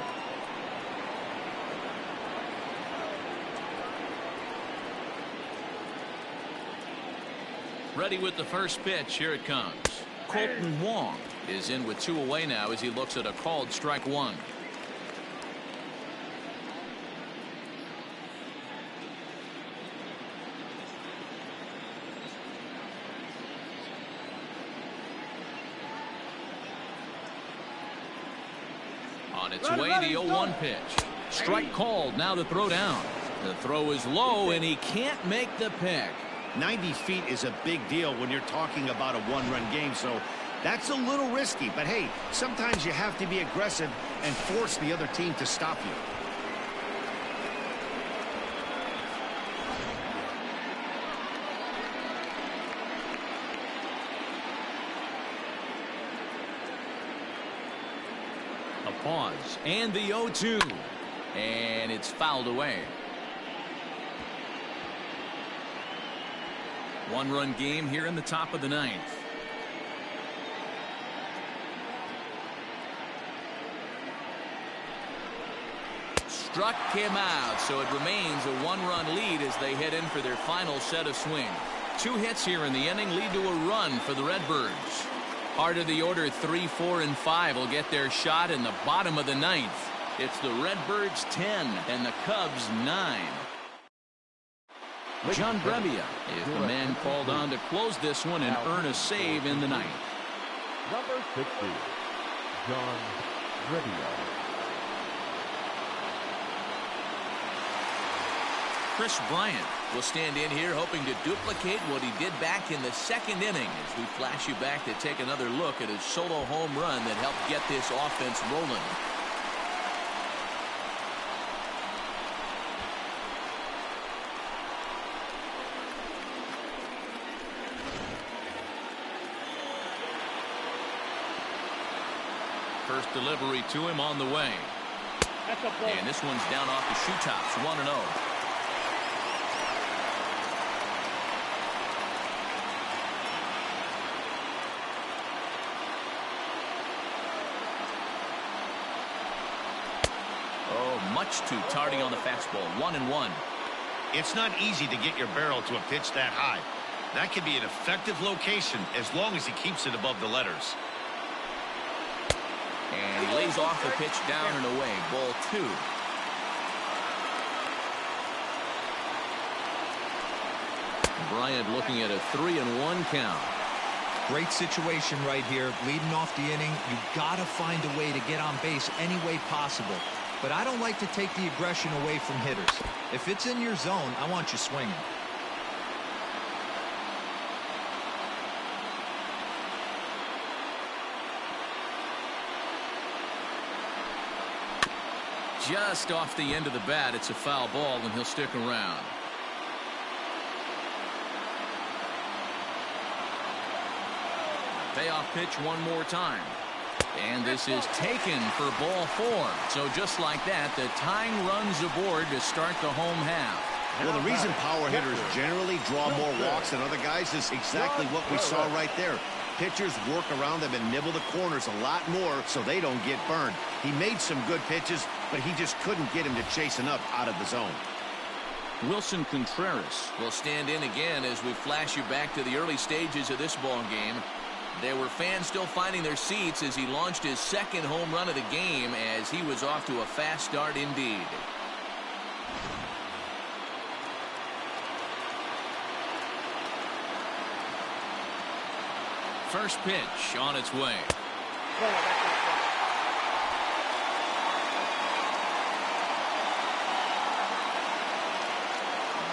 Ready with the first pitch. Here it comes. Colton Wong is in with 2 away now as he looks at a called strike 1. On its way, the 0-1 pitch. Strike called. Now the throw down. The throw is low, and he can't make the pick. 90 feet is a big deal when you're talking about a one-run game, so that's a little risky. But hey, sometimes you have to be aggressive and force the other team to stop you. A pause, and the 0-2, and it's fouled away. One-run game here in the top of the 9th. Struck him out, so it remains a 1-run lead as they head in for their final set of swing. 2 hits here in the inning lead to a run for the Redbirds. Heart of the order 3, 4, and 5 will get their shot in the bottom of the 9th. It's the Redbirds 10 and the Cubs 9. John Brebbia is the man called on to close this one and earn a save in the ninth. Number 60, John Brebbia. Chris Bryant will stand in here hoping to duplicate what he did back in the second inning as we flash you back to take another look at his solo home run that helped get this offense rolling. First delivery to him on the way. And this one's down off the shoe tops, 1-0. Much too tardy on the fastball. 1-1. It's not easy to get your barrel to a pitch that high. That could be an effective location as long as he keeps it above the letters. And he lays off the pitch down and away. Ball 2. Bryant looking at a 3-1 count. Great situation right here. Leading off the inning, you gotta find a way to get on base any way possible. But I don't like to take the aggression away from hitters. If it's in your zone, I want you swinging. Just off the end of the bat, it's a foul ball, and he'll stick around. Payoff pitch one more time. And this is taken for ball 4. So just like that, the tying runs aboard to start the home half. Well, the reason power hitters generally draw more walks than other guys is exactly what we saw right there. Pitchers work around them and nibble the corners a lot more so they don't get burned. He made some good pitches, but he just couldn't get him to chase enough out of the zone. Wilson Contreras will stand in again as we flash you back to the early stages of this ball game. There were fans still finding their seats as he launched his second home run of the game as he was off to a fast start indeed. First pitch on its way.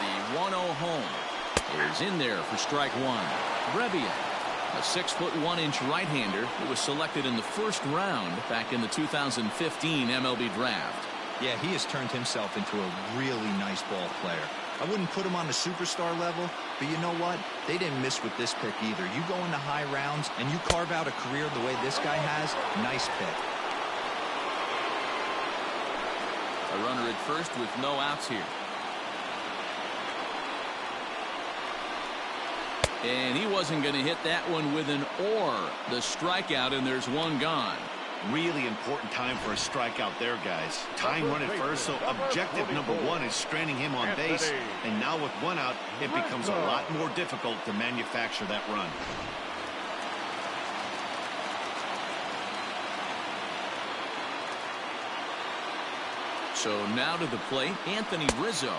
The 1-0 home is in there for strike 1. Brebbia, a 6'1" right-hander who was selected in the first round back in the 2015 MLB draft. Yeah, he has turned himself into a really nice ball player. I wouldn't put him on the superstar level, but you know what? They didn't miss with this pick either. You go into high rounds and you carve out a career the way this guy has, nice pick. A runner at first with no outs here. And he wasn't going to hit that one with an or. The strikeout, and there's one gone. Really important time for a strikeout there, guys. Tying run at first, so objective number 1 is straining him on base. And now with 1 out, it becomes a lot more difficult to manufacture that run. So now to the plate, Anthony Rizzo,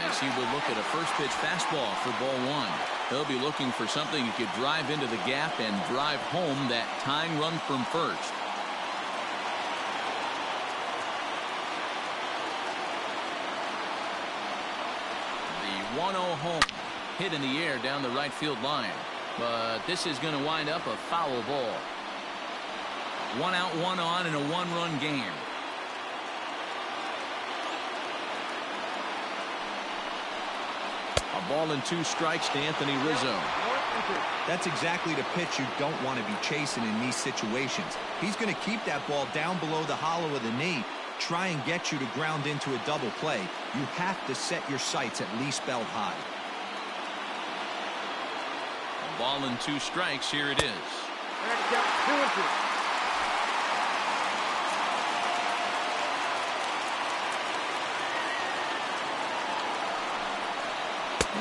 as he will look at a first pitch fastball for ball 1. He'll be looking for something he could drive into the gap and drive home that tying run from first. The 1-0 home hit in the air down the right field line. But this is going to wind up a foul ball. 1 out, 1 on in a 1-run game. A ball and 2 strikes to Anthony Rizzo. That's exactly the pitch you don't want to be chasing in these situations. He's going to keep that ball down below the hollow of the knee, try and get you to ground into a double play. You have to set your sights at least belt high. A ball and 2 strikes. Here it is. 2-2.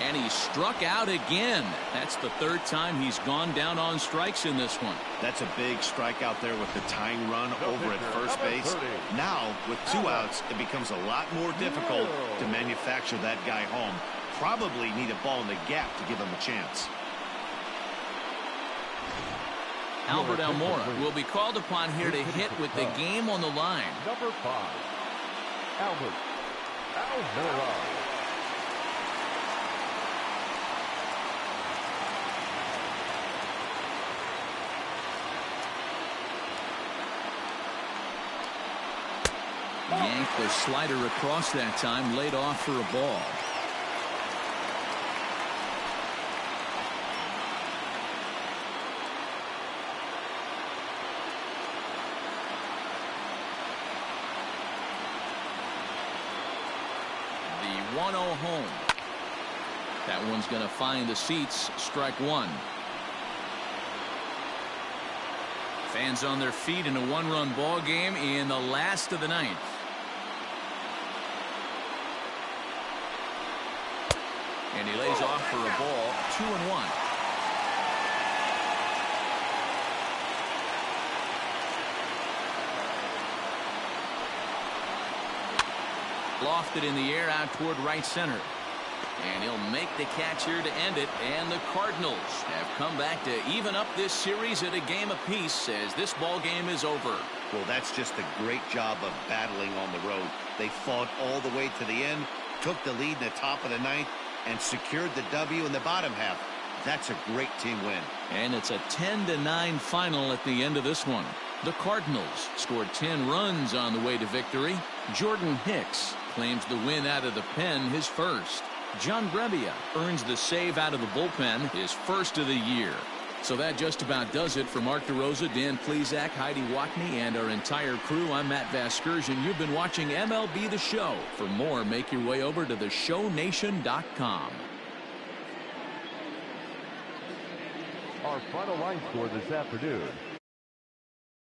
And he struck out again. That's the 3rd time he's gone down on strikes in this one. That's a big strikeout there with the tying run over at first base. Now, with 2 outs, it becomes a lot more difficult to manufacture that guy home. probably need a ball in the gap to give him a chance. Albert Almora will be called upon here to hit with the game on the line. Number 5, Albert Almora. Yanked the slider across that time, laid off for a ball. The 1-0 home. That one's going to find the seats. Strike one. Fans on their feet in a one-run ball game in the last of the ninth. And he lays off for a ball. 2-1. Lofted in the air out toward right center. And he'll make the catch here to end it. And the Cardinals have come back to even up this series at a game apiece as this ball game is over. Well, that's just a great job of battling on the road. They fought all the way to the end, took the lead in the top of the ninth, and secured the W in the bottom half. That's a great team win. And it's a 10-9 final at the end of this one. The Cardinals scored 10 runs on the way to victory. Jordan Hicks claims the win out of the pen, his first. John Brebbia earns the save out of the bullpen, his first of the year. So that just about does it for Mark DeRosa, Dan Plesac, Heidi Watney, and our entire crew. I'm Matt Vasgersian. You've been watching MLB The Show. For more, make your way over to theshownation.com. Our final line score this afternoon